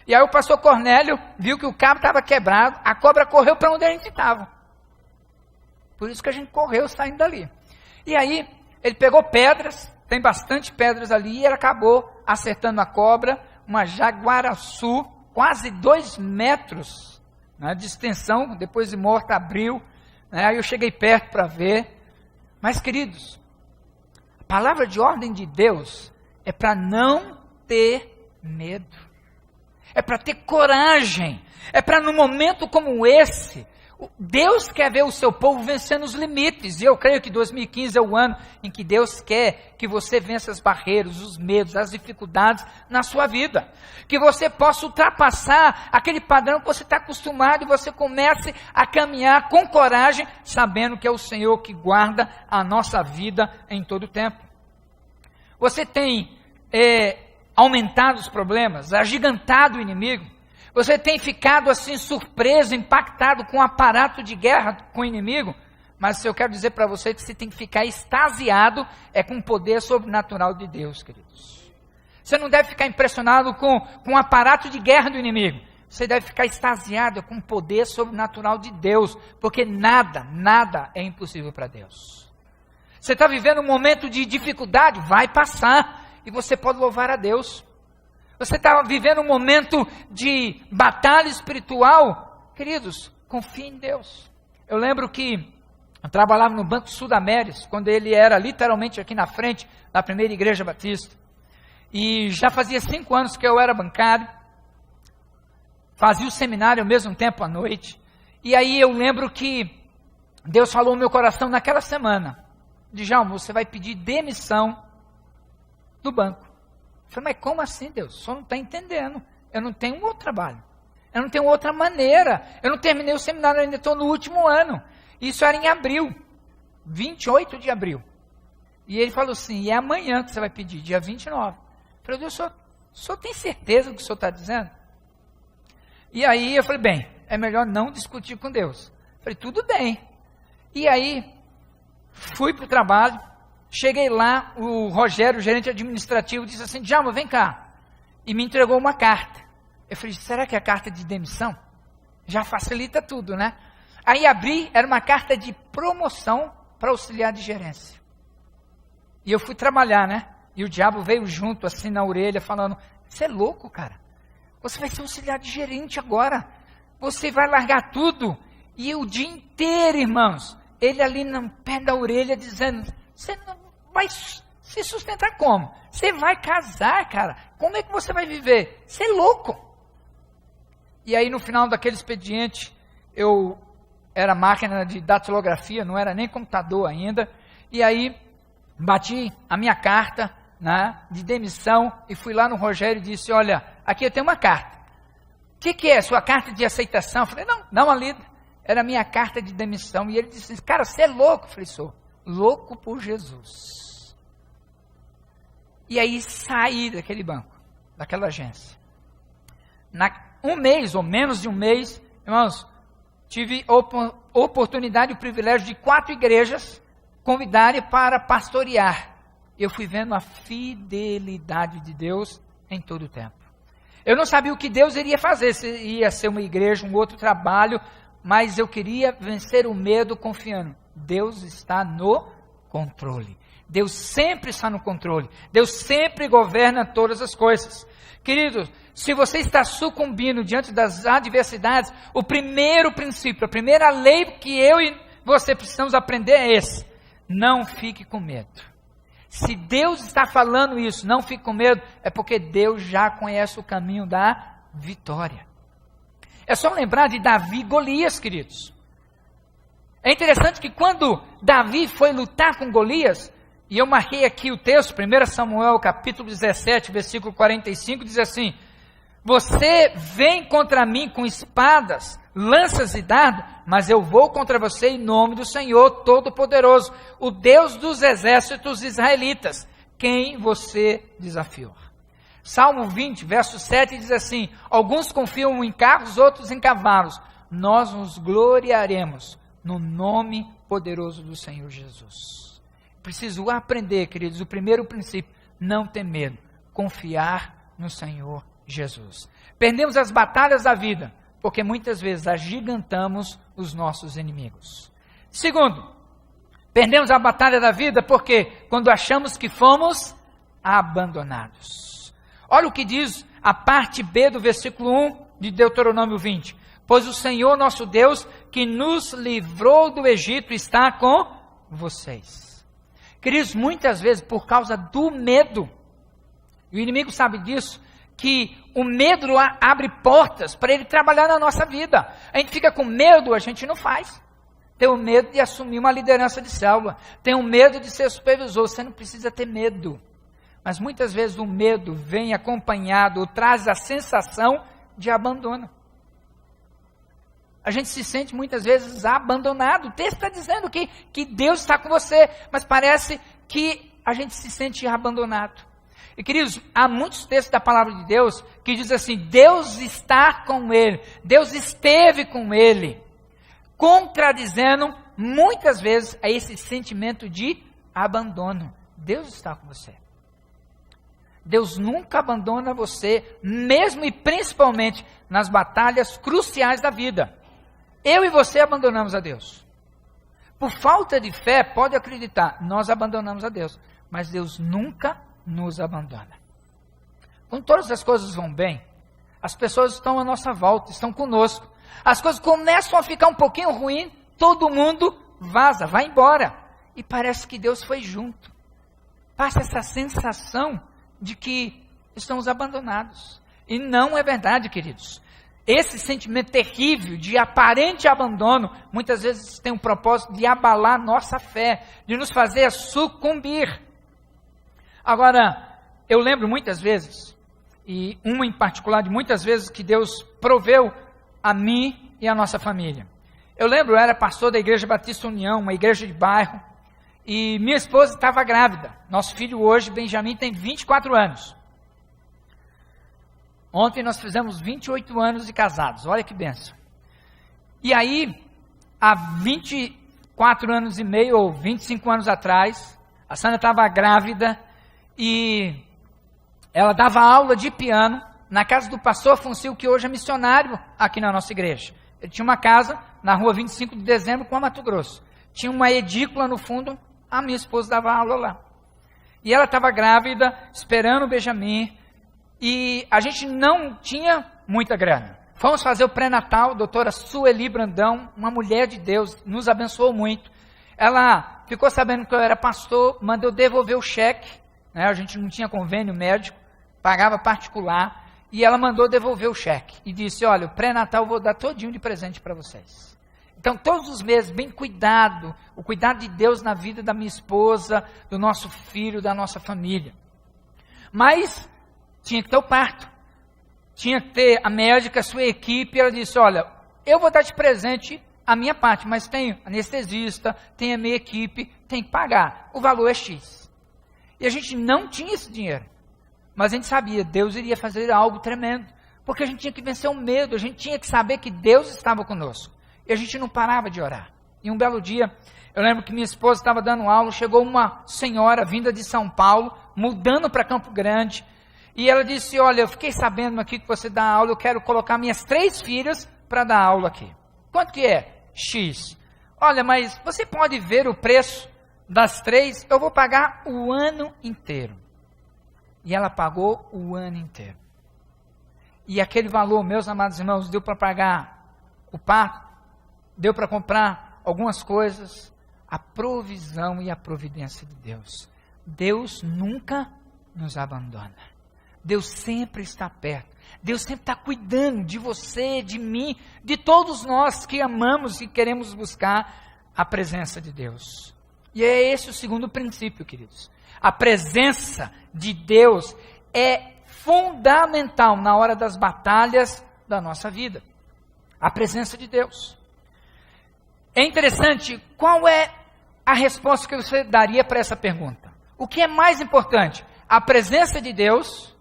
E aí o pastor Cornélio viu que o cabo estava quebrado. A cobra correu para onde a gente estava. Por isso que a gente correu saindo dali. E aí ele pegou pedras. Tem bastante pedras ali. E ele acabou acertando a cobra. Uma jaguaraçu, quase 2 metros, né, de extensão, depois de morta abriu, né, aí eu cheguei perto para ver. Mas queridos, a palavra de ordem de Deus é para não ter medo, é para ter coragem, é para num momento como esse, Deus quer ver o seu povo vencendo os limites, e eu creio que 2015 é o ano em que Deus quer que você vença as barreiras, os medos, as dificuldades na sua vida, que você possa ultrapassar aquele padrão que você está acostumado e você comece a caminhar com coragem, sabendo que é o Senhor que guarda a nossa vida em todo o tempo. Você tem aumentado os problemas, agigantado o inimigo. Você tem ficado assim surpreso, impactado com o aparato de guerra com o inimigo, mas eu quero dizer para você que você tem que ficar extasiado com o poder sobrenatural de Deus, queridos. Você não deve ficar impressionado com o aparato de guerra do inimigo. Você deve ficar extasiado com o poder sobrenatural de Deus, porque nada é impossível para Deus. Você está vivendo um momento de dificuldade, vai passar, e você pode louvar a Deus. Você está vivendo um momento de batalha espiritual, queridos, confie em Deus. Eu lembro que eu trabalhava no Banco Sudamérica, quando ele era literalmente aqui na frente da primeira igreja batista. E já fazia 5 anos que eu era bancário, fazia o seminário ao mesmo tempo à noite. E aí eu lembro que Deus falou no meu coração naquela semana, Djalma, você vai pedir demissão do banco. Eu falei, mas como assim, Deus? O senhor não está entendendo. Eu não tenho um outro trabalho. Eu não tenho outra maneira. Eu não terminei o seminário, eu ainda estou no último ano. Isso era em abril, 28 de abril. E ele falou assim, e é amanhã que você vai pedir, dia 29. Eu falei, Deus, o senhor tem certeza do que o senhor está dizendo? E aí eu falei, bem, é melhor não discutir com Deus. Eu falei, tudo bem. E aí, fui para o trabalho. Cheguei lá, o Rogério, o gerente administrativo, disse assim, Djalma, vem cá. E me entregou uma carta. Eu falei, será que é a carta de demissão? Já facilita tudo, né? Aí abri, era uma carta de promoção para auxiliar de gerência. E eu fui trabalhar, né? E o diabo veio junto, assim, na orelha, falando, você é louco, cara. Você vai ser auxiliar de gerente agora. Você vai largar tudo. E o dia inteiro, irmãos, ele ali no pé da orelha, dizendo, você não vai se sustentar como? Você vai casar, cara. Como é que você vai viver? Você é louco. E aí, no final daquele expediente, eu era máquina de datilografia, não era nem computador ainda. E aí, bati a minha carta, né, de demissão e fui lá no Rogério e disse, olha, aqui eu tenho uma carta. O que é? Sua carta de aceitação? Eu falei, não, Alida. Era a minha carta de demissão. E ele disse, cara, você é louco. Eu falei, sou. Louco por Jesus. E aí saí daquele banco, daquela agência. um mês, ou menos de um mês, irmãos, tive oportunidade e o privilégio de 4 igrejas convidarem para pastorear. Eu fui vendo a fidelidade de Deus em todo o tempo. Eu não sabia o que Deus iria fazer, se ia ser uma igreja, um outro trabalho, mas eu queria vencer o medo confiando. Deus está no controle. Deus sempre está no controle. Deus sempre governa todas as coisas. Queridos, se você está sucumbindo diante das adversidades, o primeiro princípio, a primeira lei que eu e você precisamos aprender é esse: não fique com medo. Se Deus está falando isso, não fique com medo, é porque Deus já conhece o caminho da vitória. É só lembrar de Davi e Golias, queridos. É interessante que quando Davi foi lutar com Golias, e eu marquei aqui o texto, 1 Samuel capítulo 17, versículo 45, diz assim: você vem contra mim com espadas, lanças e dardo, mas eu vou contra você em nome do Senhor Todo-Poderoso, o Deus dos exércitos israelitas, quem você desafiou. Salmo 20, verso 7 diz assim: alguns confiam em carros, outros em cavalos, nós nos gloriaremos no nome poderoso do Senhor Jesus. Preciso aprender, queridos, o primeiro princípio: não ter medo, confiar no Senhor Jesus. Perdemos as batalhas da vida, porque muitas vezes agigantamos os nossos inimigos. Segundo, perdemos a batalha da vida porque quando achamos que fomos abandonados. Olha o que diz a parte B do versículo 1 de Deuteronômio 20. Pois o Senhor nosso Deus, que nos livrou do Egito, está com vocês. Queridos, muitas vezes por causa do medo, e o inimigo sabe disso, que o medo abre portas para ele trabalhar na nossa vida. A gente fica com medo, a gente não faz. Tem o medo de assumir uma liderança de célula, tem o medo de ser supervisor. Você não precisa ter medo. Mas muitas vezes o medo vem acompanhado, ou traz a sensação de abandono. A gente se sente muitas vezes abandonado. O texto está dizendo que Deus está com você, mas parece que a gente se sente abandonado. E queridos, há muitos textos da palavra de Deus que diz assim: Deus está com ele, Deus esteve com ele, contradizendo muitas vezes a esse sentimento de abandono. Deus está com você. Deus nunca abandona você, mesmo e principalmente nas batalhas cruciais da vida. Eu e você abandonamos a Deus. Por falta de fé, pode acreditar, nós abandonamos a Deus. Mas Deus nunca nos abandona. Quando todas as coisas vão bem, as pessoas estão à nossa volta, estão conosco. As coisas começam a ficar um pouquinho ruim, todo mundo vaza, vai embora. E parece que Deus foi junto. Passa essa sensação de que estamos abandonados. E não é verdade, queridos. Esse sentimento terrível de aparente abandono, muitas vezes tem um propósito de abalar nossa fé, de nos fazer sucumbir. Agora, eu lembro muitas vezes, e uma em particular de muitas vezes que Deus proveu a mim e a nossa família. Eu lembro, eu era pastor da Igreja Batista União, uma igreja de bairro, e minha esposa estava grávida. Nosso filho hoje, Benjamin, tem 24 anos. Ontem nós fizemos 28 anos de casados, olha que bênção. E aí, há 24 anos e meio, ou 25 anos atrás, a Sandra estava grávida e ela dava aula de piano na casa do pastor Afonso, que hoje é missionário aqui na nossa igreja. Ele tinha uma casa na rua 25 de dezembro com a Mato Grosso. Tinha uma edícula no fundo, a minha esposa dava aula lá. E ela estava grávida, esperando o Benjamin, e a gente não tinha muita grana. Fomos fazer o pré-natal, doutora Sueli Brandão, uma mulher de Deus, nos abençoou muito. Ela ficou sabendo que eu era pastor, mandou devolver o cheque, né? A gente não tinha convênio médico, pagava particular, e ela mandou devolver o cheque. E disse: olha, o pré-natal eu vou dar todinho de presente para vocês. Então, todos os meses, bem cuidado, o cuidado de Deus na vida da minha esposa, do nosso filho, da nossa família. Mas tinha que ter o parto, tinha que ter a médica, a sua equipe. Ela disse: olha, eu vou dar de presente a minha parte, mas tem anestesista, tem a minha equipe, tem que pagar, o valor é X. E a gente não tinha esse dinheiro, mas a gente sabia, Deus iria fazer algo tremendo, Porque a gente tinha que vencer o medo, a gente tinha que saber que Deus estava conosco. E a gente não parava de orar. E um belo dia, eu lembro que minha esposa estava dando aula, chegou uma senhora vinda de São Paulo, mudando para Campo Grande, e ela disse, olha, eu fiquei sabendo aqui que você dá aula, eu quero colocar minhas 3 filhas para dar aula aqui. Quanto que é? X. Olha, mas você pode ver o preço das 3? Eu vou pagar o ano inteiro. E ela pagou o ano inteiro. E aquele valor, meus amados irmãos, deu para pagar o parto, deu para comprar algumas coisas, a provisão e a providência de Deus. Deus nunca nos abandona. Deus sempre está perto. Deus sempre está cuidando de você, de mim, de todos nós que amamos e queremos buscar a presença de Deus. E é esse o segundo princípio, queridos. A presença de Deus é fundamental na hora das batalhas da nossa vida. A presença de Deus. É interessante, qual é a resposta que você daria para essa pergunta? O que é mais importante? A presença de Deus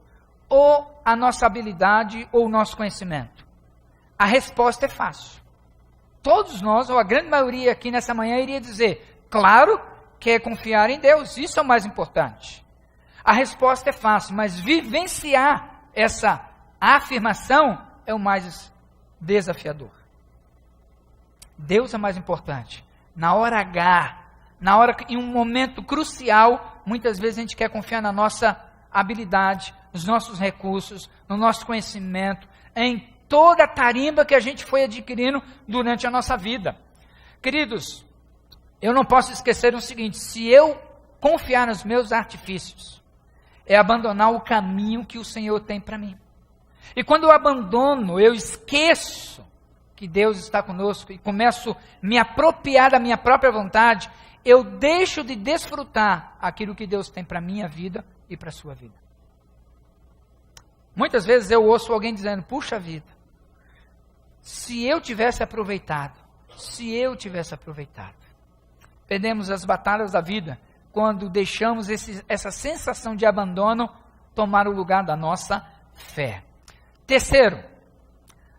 ou a nossa habilidade ou o nosso conhecimento? A resposta é fácil. Todos nós, ou a grande maioria aqui nessa manhã, iria dizer, claro que é confiar em Deus, isso é o mais importante. A resposta é fácil, mas vivenciar essa afirmação é o mais desafiador. Deus é mais importante. Na hora H, em um momento crucial, muitas vezes a gente quer confiar na nossa habilidade, nos nossos recursos, no nosso conhecimento, em toda a tarimba que a gente foi adquirindo durante a nossa vida. Queridos, eu não posso esquecer o seguinte, se eu confiar nos meus artifícios, é abandonar o caminho que o Senhor tem para mim. E quando eu abandono, eu esqueço que Deus está conosco e começo a me apropriar da minha própria vontade, eu deixo de desfrutar aquilo que Deus tem para a minha vida e para a sua vida. Muitas vezes eu ouço alguém dizendo, puxa vida, se eu tivesse aproveitado. Perdemos as batalhas da vida quando deixamos essa sensação de abandono tomar o lugar da nossa fé. Terceiro,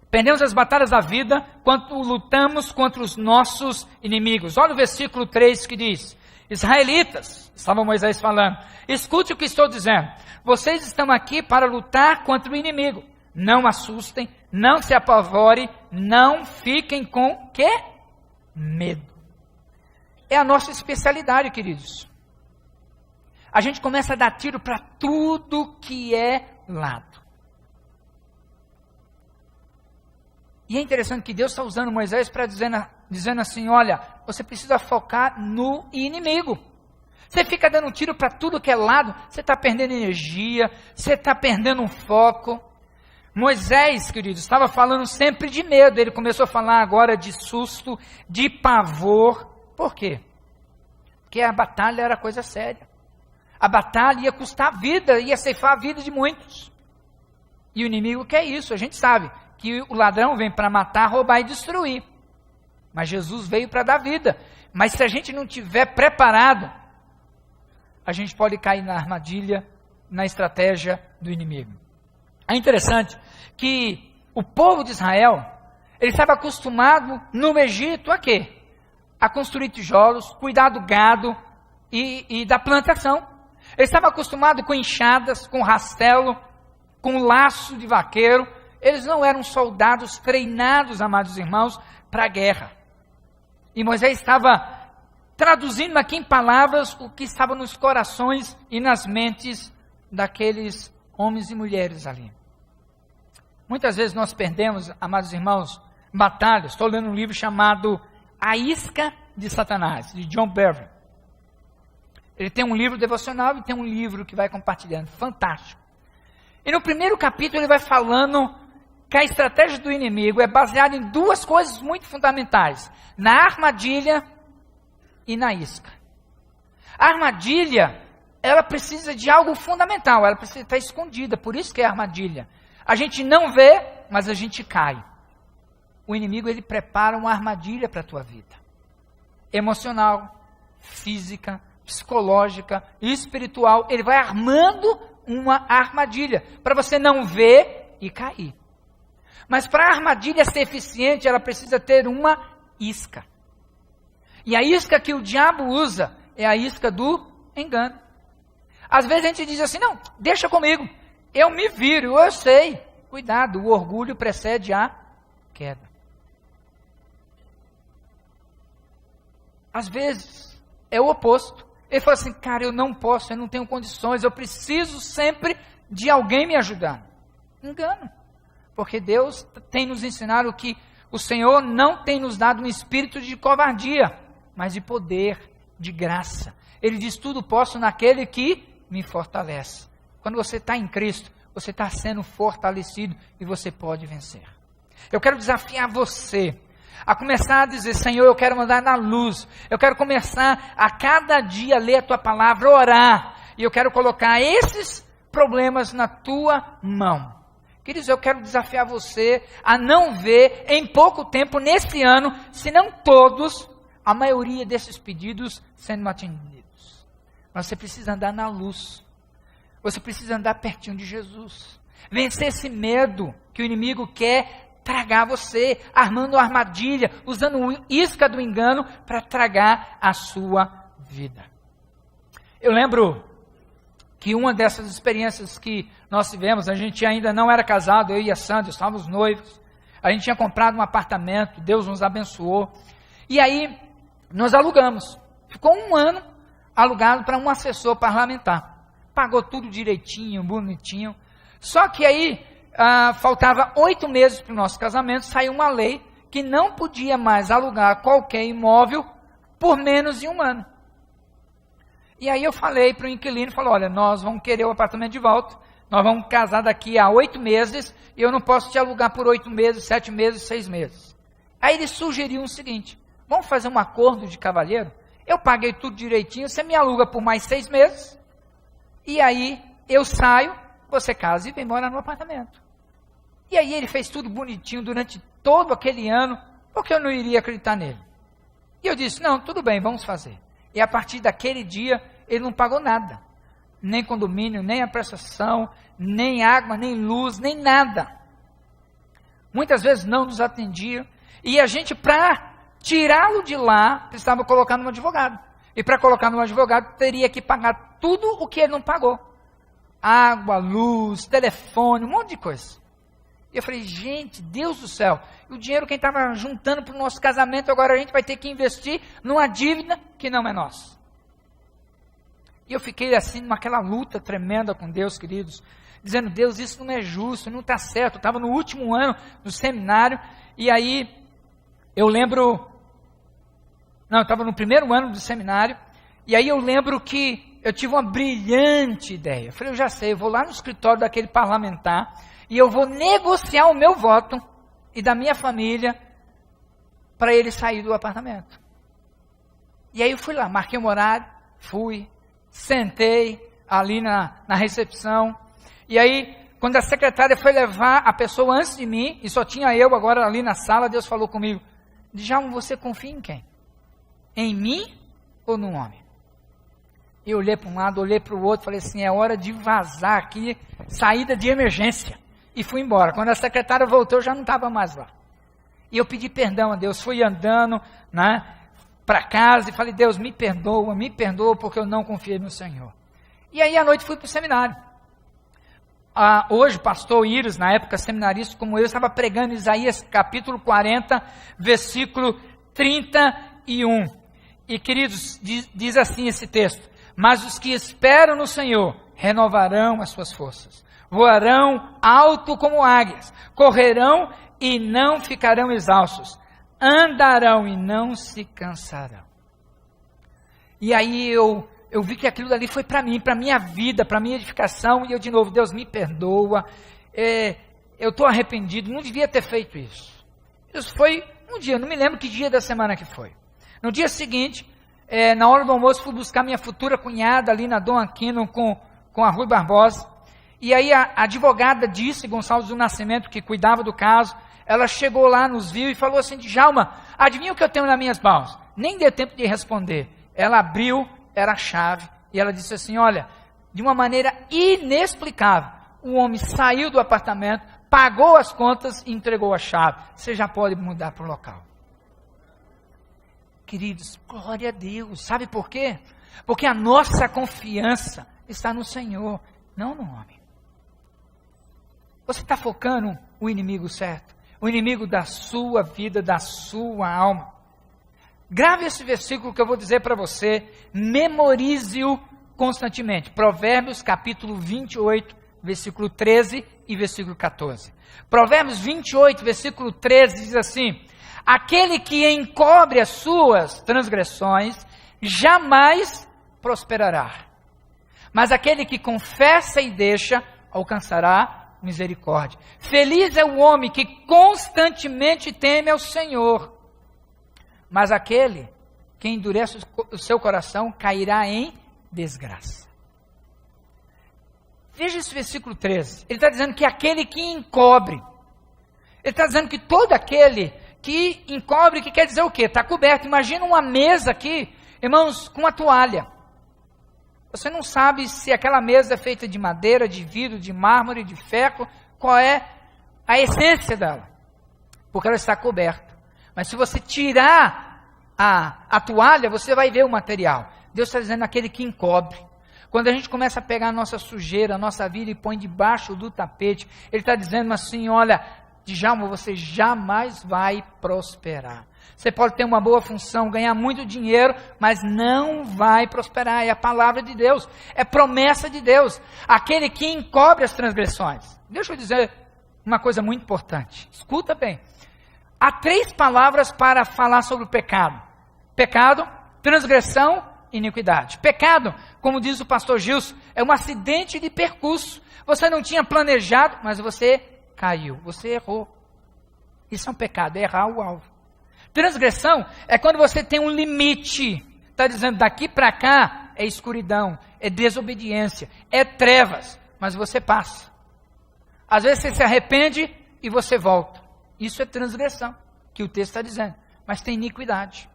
perdemos as batalhas da vida quando lutamos contra os nossos inimigos. Olha o versículo 3 que diz, israelitas, estava Moisés falando, escute o que estou dizendo, vocês estão aqui para lutar contra o inimigo, não assustem, não se apavorem, não fiquem com quê? Medo. É a nossa especialidade, queridos. A gente começa a dar tiro para tudo que é lado. E é interessante que Deus está usando Moisés para dizendo assim, olha, você precisa focar no inimigo. Você fica dando tiro para tudo que é lado, você está perdendo energia, você está perdendo um foco. Moisés, queridos, estava falando sempre de medo, ele começou a falar agora de susto, de pavor. Por quê? Porque a batalha era coisa séria. A batalha ia custar a vida, ia ceifar a vida de muitos. E o inimigo quer isso, a gente sabe que o ladrão vem para matar, roubar e destruir. Mas Jesus veio para dar vida. Mas se a gente não estiver preparado, a gente pode cair na armadilha, na estratégia do inimigo. É interessante que o povo de Israel, ele estava acostumado no Egito a quê? A construir tijolos, cuidar do gado e da plantação. Ele estava acostumado com enxadas, com rastelo, com laço de vaqueiro. Eles não eram soldados treinados, amados irmãos, para a guerra. E Moisés estava traduzindo aqui em palavras o que estava nos corações e nas mentes daqueles homens e mulheres ali. Muitas vezes nós perdemos, amados irmãos, batalhas. Estou lendo um livro chamado A Isca de Satanás, de John Bevere. Ele tem um livro devocional e tem um livro que vai compartilhando, fantástico. E no primeiro capítulo ele vai falando que a estratégia do inimigo é baseada em duas coisas muito fundamentais, na armadilha e na isca. A armadilha, ela precisa de algo fundamental, ela precisa estar escondida, por isso que é armadilha. A gente não vê, mas a gente cai. O inimigo, ele prepara uma armadilha para a tua vida. Emocional, física, psicológica, espiritual, ele vai armando uma armadilha, para você não ver e cair. Mas para a armadilha ser eficiente, ela precisa ter uma isca. E a isca que o diabo usa é a isca do engano. Às vezes a gente diz assim, não, deixa comigo, eu me viro, eu sei. Cuidado, o orgulho precede a queda. Às vezes é o oposto. Ele fala assim, cara, eu não posso, eu não tenho condições, eu preciso sempre de alguém me ajudando. Engano. Porque Deus tem nos ensinado que o Senhor não tem nos dado um espírito de covardia, mas de poder, de graça. Ele diz, tudo posso naquele que me fortalece. Quando você está em Cristo, você está sendo fortalecido e você pode vencer. Eu quero desafiar você a começar a dizer, Senhor, eu quero andar na luz, eu quero começar a cada dia ler a tua palavra, orar, e eu quero colocar esses problemas na tua mão. Queridos, eu quero desafiar você a não ver em pouco tempo, nesse ano, se não todos, a maioria desses pedidos sendo atendidos. Mas você precisa andar na luz, você precisa andar pertinho de Jesus, vencer esse medo que o inimigo quer tragar você, armando uma armadilha, usando isca do engano para tragar a sua vida. Eu lembro que uma dessas experiências que nós tivemos, a gente ainda não era casado, eu e a Sandra, estávamos noivos, a gente tinha comprado um apartamento, Deus nos abençoou, e aí nós alugamos, ficou um ano alugado para um assessor parlamentar, pagou tudo direitinho, bonitinho, só que aí faltava 8 meses para o nosso casamento, saiu uma lei que não podia mais alugar qualquer imóvel por menos de um ano. E aí eu falei para o inquilino, falou, olha, nós vamos querer o apartamento de volta, nós vamos casar daqui a 8 meses, e eu não posso te alugar por 8 meses, 7 meses, 6 meses. Aí ele sugeriu o seguinte, vamos fazer um acordo de cavalheiro, eu paguei tudo direitinho, você me aluga por mais 6 meses, e aí eu saio, você casa e vem morar no apartamento. E aí ele fez tudo bonitinho durante todo aquele ano, porque eu não iria acreditar nele. E eu disse, não, tudo bem, vamos fazer. E a partir daquele dia, ele não pagou nada. Nem condomínio, nem a prestação, nem água, nem luz, nem nada. Muitas vezes não nos atendia. E a gente, para tirá-lo de lá, precisava colocar num advogado. E para colocar num advogado, teria que pagar tudo o que ele não pagou. Água, luz, telefone, um monte de coisa. E eu falei, gente, Deus do céu, o dinheiro que a gente estava juntando para o nosso casamento, agora a gente vai ter que investir numa dívida que não é nossa. E eu fiquei assim, naquela luta tremenda com Deus, queridos, dizendo, Deus, isso não é justo, não está certo. Eu estava no último ano do seminário, e aí eu lembro, eu estava no primeiro ano do seminário, e aí eu lembro que eu tive uma brilhante ideia. Eu falei, eu já sei, eu vou lá no escritório daquele parlamentar, e eu vou negociar o meu voto e da minha família para ele sair do apartamento. E aí eu fui lá, marquei um horário, fui, sentei ali na recepção. E aí, quando a secretária foi levar a pessoa antes de mim, e só tinha eu agora ali na sala, Deus falou comigo, Djalma, você confia em quem? Em mim ou no homem? Eu olhei para um lado, olhei para o outro, falei assim, é hora de vazar aqui, saída de emergência. E fui embora. Quando a secretária voltou, eu já não estava mais lá. E eu pedi perdão a Deus, fui andando para casa e falei, Deus, me perdoa, porque eu não confiei no Senhor. E aí à noite fui para o seminário. Hoje o pastor Iris, na época seminarista como eu, estava pregando Isaías capítulo 40, versículo 31. E queridos, diz assim esse texto, mas os que esperam no Senhor renovarão as suas forças. Voarão alto como águias, correrão e não ficarão exaustos, andarão e não se cansarão. E aí eu vi que aquilo dali foi para mim, para minha vida, para minha edificação, e eu de novo, Deus me perdoa, eu estou arrependido, não devia ter feito isso. Isso foi um dia, não me lembro que dia da semana que foi. No dia seguinte, na hora do almoço, fui buscar minha futura cunhada ali na Dom Aquino com a Rui Barbosa. E aí a advogada disse, Gonçalves do Nascimento, que cuidava do caso, ela chegou lá, nos viu e falou assim, Djalma, adivinha o que eu tenho nas minhas mãos? Nem deu tempo de responder. Ela abriu, era a chave, e ela disse assim, olha, de uma maneira inexplicável, o homem saiu do apartamento, pagou as contas e entregou a chave. Você já pode mudar para o local. Queridos, glória a Deus. Sabe por quê? Porque a nossa confiança está no Senhor, não no homem. Você está focando o inimigo certo? O inimigo da sua vida, da sua alma. Grave esse versículo que eu vou dizer para você, memorize-o constantemente. Provérbios capítulo 28, versículo 13 e versículo 14. Provérbios 28, versículo 13 diz assim: aquele que encobre as suas transgressões jamais prosperará, mas aquele que confessa e deixa alcançará misericórdia. Feliz é o homem que constantemente teme ao Senhor, mas aquele que endurece o seu coração cairá em desgraça. Veja esse versículo 13. Ele está dizendo que aquele que encobre. Ele está dizendo que todo aquele que encobre, que quer dizer o quê? Está coberto. Imagina uma mesa aqui, irmãos, com uma toalha. Você não sabe se aquela mesa é feita de madeira, de vidro, de mármore, de ferro, qual é a essência dela. Porque ela está coberta. Mas se você tirar a toalha, você vai ver o material. Deus está dizendo aquele que encobre. Quando a gente começa a pegar a nossa sujeira, a nossa vida e põe debaixo do tapete, Ele está dizendo assim, olha, Djalma, você jamais vai prosperar. Você pode ter uma boa função, ganhar muito dinheiro, mas não vai prosperar. É a palavra de Deus, é promessa de Deus. Aquele que encobre as transgressões. Deixa eu dizer uma coisa muito importante. Escuta bem. Há 3 palavras para falar sobre o pecado. Pecado, transgressão, iniquidade. Pecado, como diz o pastor Gilson, é um acidente de percurso. Você não tinha planejado, mas você caiu, você errou. Isso é um pecado, é errar o alvo. Transgressão é quando você tem um limite. Está dizendo, daqui para cá é escuridão, é desobediência, é trevas, mas você passa. Às vezes você se arrepende e você volta. Isso é transgressão, que o texto está dizendo. Mas tem iniquidade.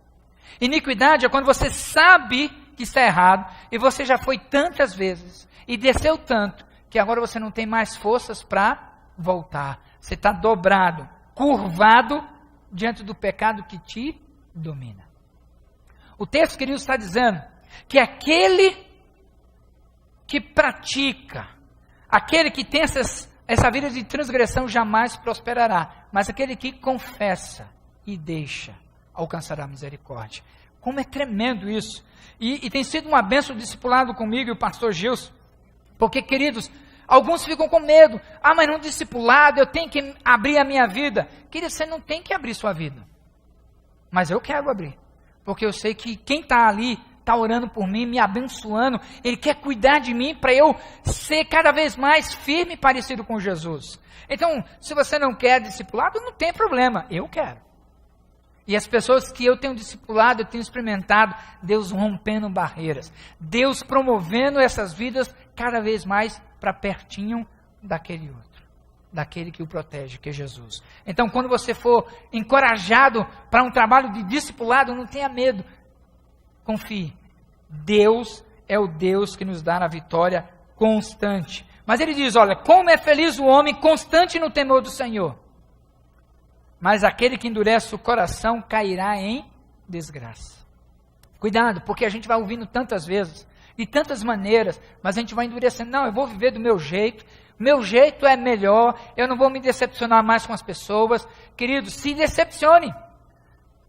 Iniquidade é quando você sabe que está errado e você já foi tantas vezes e desceu tanto que agora você não tem mais forças para voltar. Você está dobrado, curvado diante do pecado que te domina. O texto, querido, está dizendo que aquele que pratica, aquele que tem essa vida de transgressão jamais prosperará, mas aquele que confessa e deixa alcançará misericórdia. Como é tremendo isso. E tem sido uma bênção discipulado comigo e o pastor Gilson, porque, queridos, alguns ficam com medo. Ah, mas não discipulado, eu tenho que abrir a minha vida. Querido, você não tem que abrir sua vida. Mas eu quero abrir. Porque eu sei que quem está ali, está orando por mim, me abençoando, Ele quer cuidar de mim para eu ser cada vez mais firme e parecido com Jesus. Então, se você não quer discipulado, não tem problema. Eu quero. E as pessoas que eu tenho discipulado, eu tenho experimentado, Deus rompendo barreiras. Deus promovendo essas vidas cada vez mais para pertinho daquele outro. Daquele que o protege, que é Jesus. Então, quando você for encorajado para um trabalho de discipulado, não tenha medo. Confie. Deus é o Deus que nos dá a vitória constante. Mas ele diz, olha, como é feliz o homem constante no temor do Senhor. Mas aquele que endurece o coração cairá em desgraça. Cuidado, porque a gente vai ouvindo tantas vezes, de tantas maneiras, mas a gente vai endurecendo. Não, eu vou viver do meu jeito é melhor, eu não vou me decepcionar mais com as pessoas. Querido, se decepcione.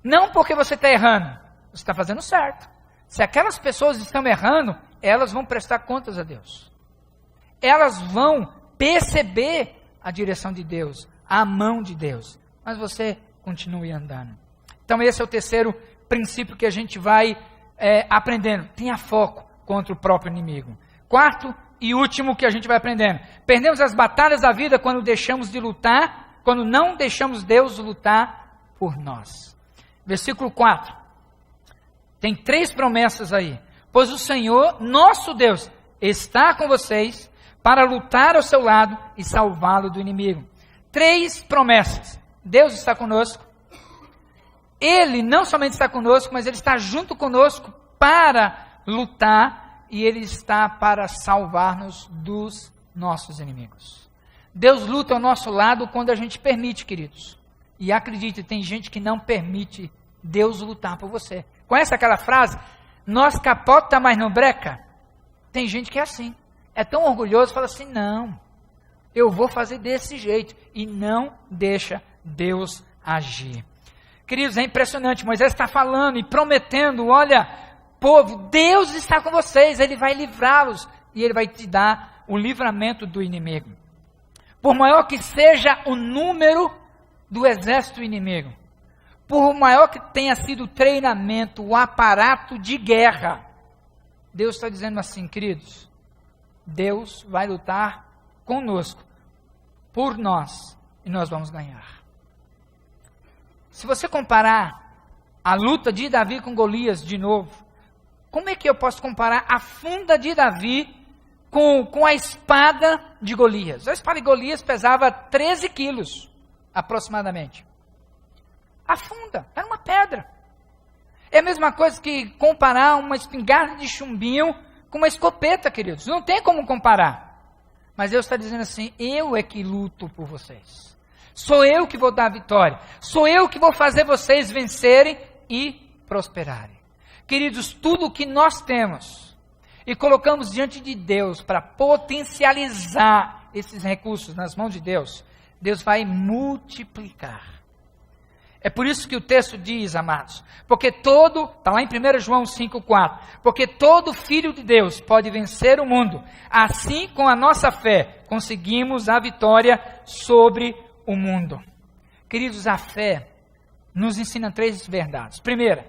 Não porque você está errando, você está fazendo certo. Se aquelas pessoas estão errando, elas vão prestar contas a Deus. Elas vão perceber a direção de Deus, a mão de Deus. Mas você continue andando. Então esse é o terceiro princípio que a gente vai aprendendo. Tenha foco contra o próprio inimigo. Quarto e último que a gente vai aprendendo. Perdemos as batalhas da vida quando deixamos de lutar, quando não deixamos Deus lutar por nós. Versículo 4. Tem 3 promessas aí. Pois o Senhor, nosso Deus, está com vocês para lutar ao seu lado e salvá-lo do inimigo. 3 promessas. Deus está conosco. Ele não somente está conosco, mas Ele está junto conosco para lutar e Ele está para salvar-nos dos nossos inimigos. Deus luta ao nosso lado quando a gente permite, queridos. E acredite, tem gente que não permite Deus lutar por você. Conhece aquela frase? Nós capota, mas não breca? Tem gente que é assim. É tão orgulhoso, fala assim, não, eu vou fazer desse jeito. E não deixa Deus agir. Queridos, é impressionante. Moisés está falando e prometendo, olha, povo, Deus está com vocês. Ele vai livrá-los. E Ele vai te dar o livramento do inimigo. Por maior que seja o número do exército inimigo, por maior que tenha sido o treinamento, o aparato de guerra, Deus está dizendo assim, queridos, Deus vai lutar conosco, por nós, e nós vamos ganhar. Se você comparar a luta de Davi com Golias de novo, como é que eu posso comparar a funda de Davi com a espada de Golias? A espada de Golias pesava 13 quilos, aproximadamente. A funda era uma pedra. É a mesma coisa que comparar uma espingarda de chumbinho com uma escopeta, queridos. Não tem como comparar. Mas Deus está dizendo assim, eu é que luto por vocês. Sou eu que vou dar a vitória. Sou eu que vou fazer vocês vencerem e prosperarem. Queridos, tudo o que nós temos e colocamos diante de Deus para potencializar esses recursos nas mãos de Deus, Deus vai multiplicar. É por isso que o texto diz, amados, porque está lá em 1 João 5,4, porque todo filho de Deus pode vencer o mundo, assim com a nossa fé conseguimos a vitória sobre o mundo. Queridos, a fé nos ensina 3 verdades. Primeira,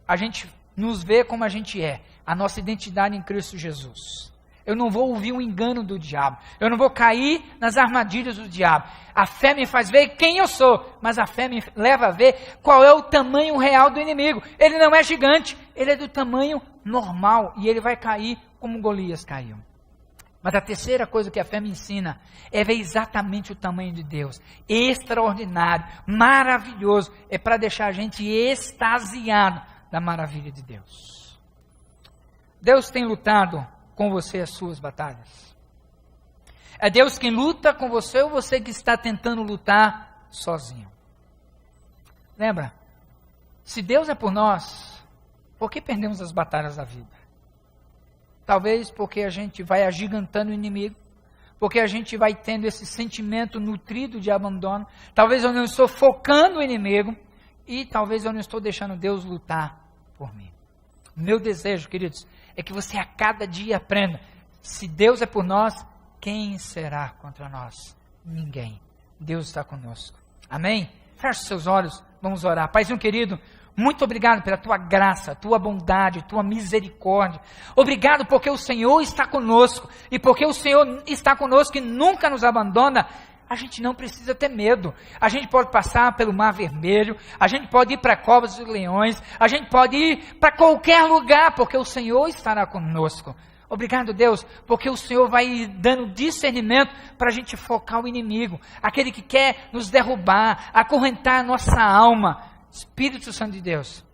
a gente nos vê como a gente é, a nossa identidade em Cristo Jesus. Eu não vou ouvir um engano do diabo. Eu não vou cair nas armadilhas do diabo. A fé me faz ver quem eu sou, mas a fé me leva a ver qual é o tamanho real do inimigo. Ele não é gigante, ele é do tamanho normal e ele vai cair como Golias caiu. Mas a terceira coisa que a fé me ensina é ver exatamente o tamanho de Deus. Extraordinário, maravilhoso. É para deixar a gente extasiado da maravilha de Deus. Deus tem lutado com você as suas batalhas. É Deus quem luta com você ou você que está tentando lutar sozinho? Lembra? Se Deus é por nós, por que perdemos as batalhas da vida? Talvez porque a gente vai agigantando o inimigo, porque a gente vai tendo esse sentimento nutrido de abandono. Talvez eu não estou focando o inimigo e talvez eu não estou deixando Deus lutar por mim. Meu desejo, queridos, é que você a cada dia aprenda, se Deus é por nós, quem será contra nós? Ninguém. Deus está conosco. Amém? Feche seus olhos, vamos orar. Paizinho querido, muito obrigado pela tua graça, tua bondade, tua misericórdia. Obrigado porque o Senhor está conosco. E porque o Senhor está conosco e nunca nos abandona, a gente não precisa ter medo. A gente pode passar pelo Mar Vermelho, a gente pode ir para a Cova dos Leões, a gente pode ir para qualquer lugar, porque o Senhor estará conosco. Obrigado, Deus, porque o Senhor vai dando discernimento para a gente focar o inimigo, aquele que quer nos derrubar, acorrentar a nossa alma. Espírito Santo de Deus,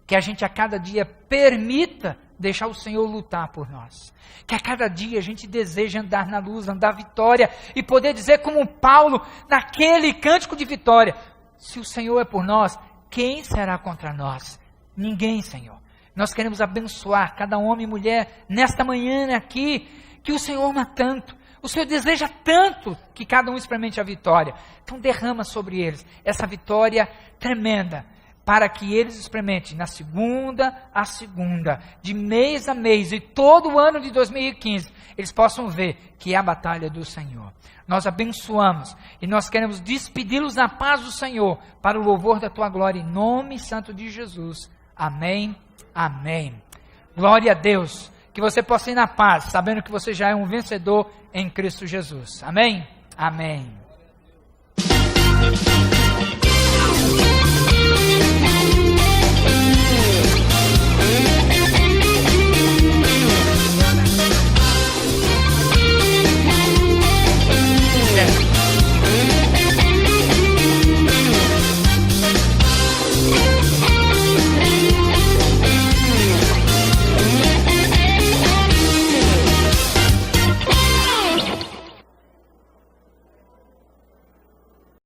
que a gente a cada dia permita deixar o Senhor lutar por nós. Que a cada dia a gente deseja andar na luz, andar vitória e poder dizer como Paulo, naquele cântico de vitória, se o Senhor é por nós, quem será contra nós? Ninguém, Senhor. Nós queremos abençoar cada homem e mulher nesta manhã aqui, que o Senhor ama tanto. O Senhor deseja tanto que cada um experimente a vitória. Então derrama sobre eles essa vitória tremenda, para que eles experimentem na segunda a segunda, de mês a mês, e todo o ano de 2015, eles possam ver que é a batalha do Senhor. Nós abençoamos e nós queremos despedi-los na paz do Senhor, para o louvor da tua glória, em nome santo de Jesus. Amém, amém. Glória a Deus, que você possa ir na paz, sabendo que você já é um vencedor em Cristo Jesus. Amém, amém.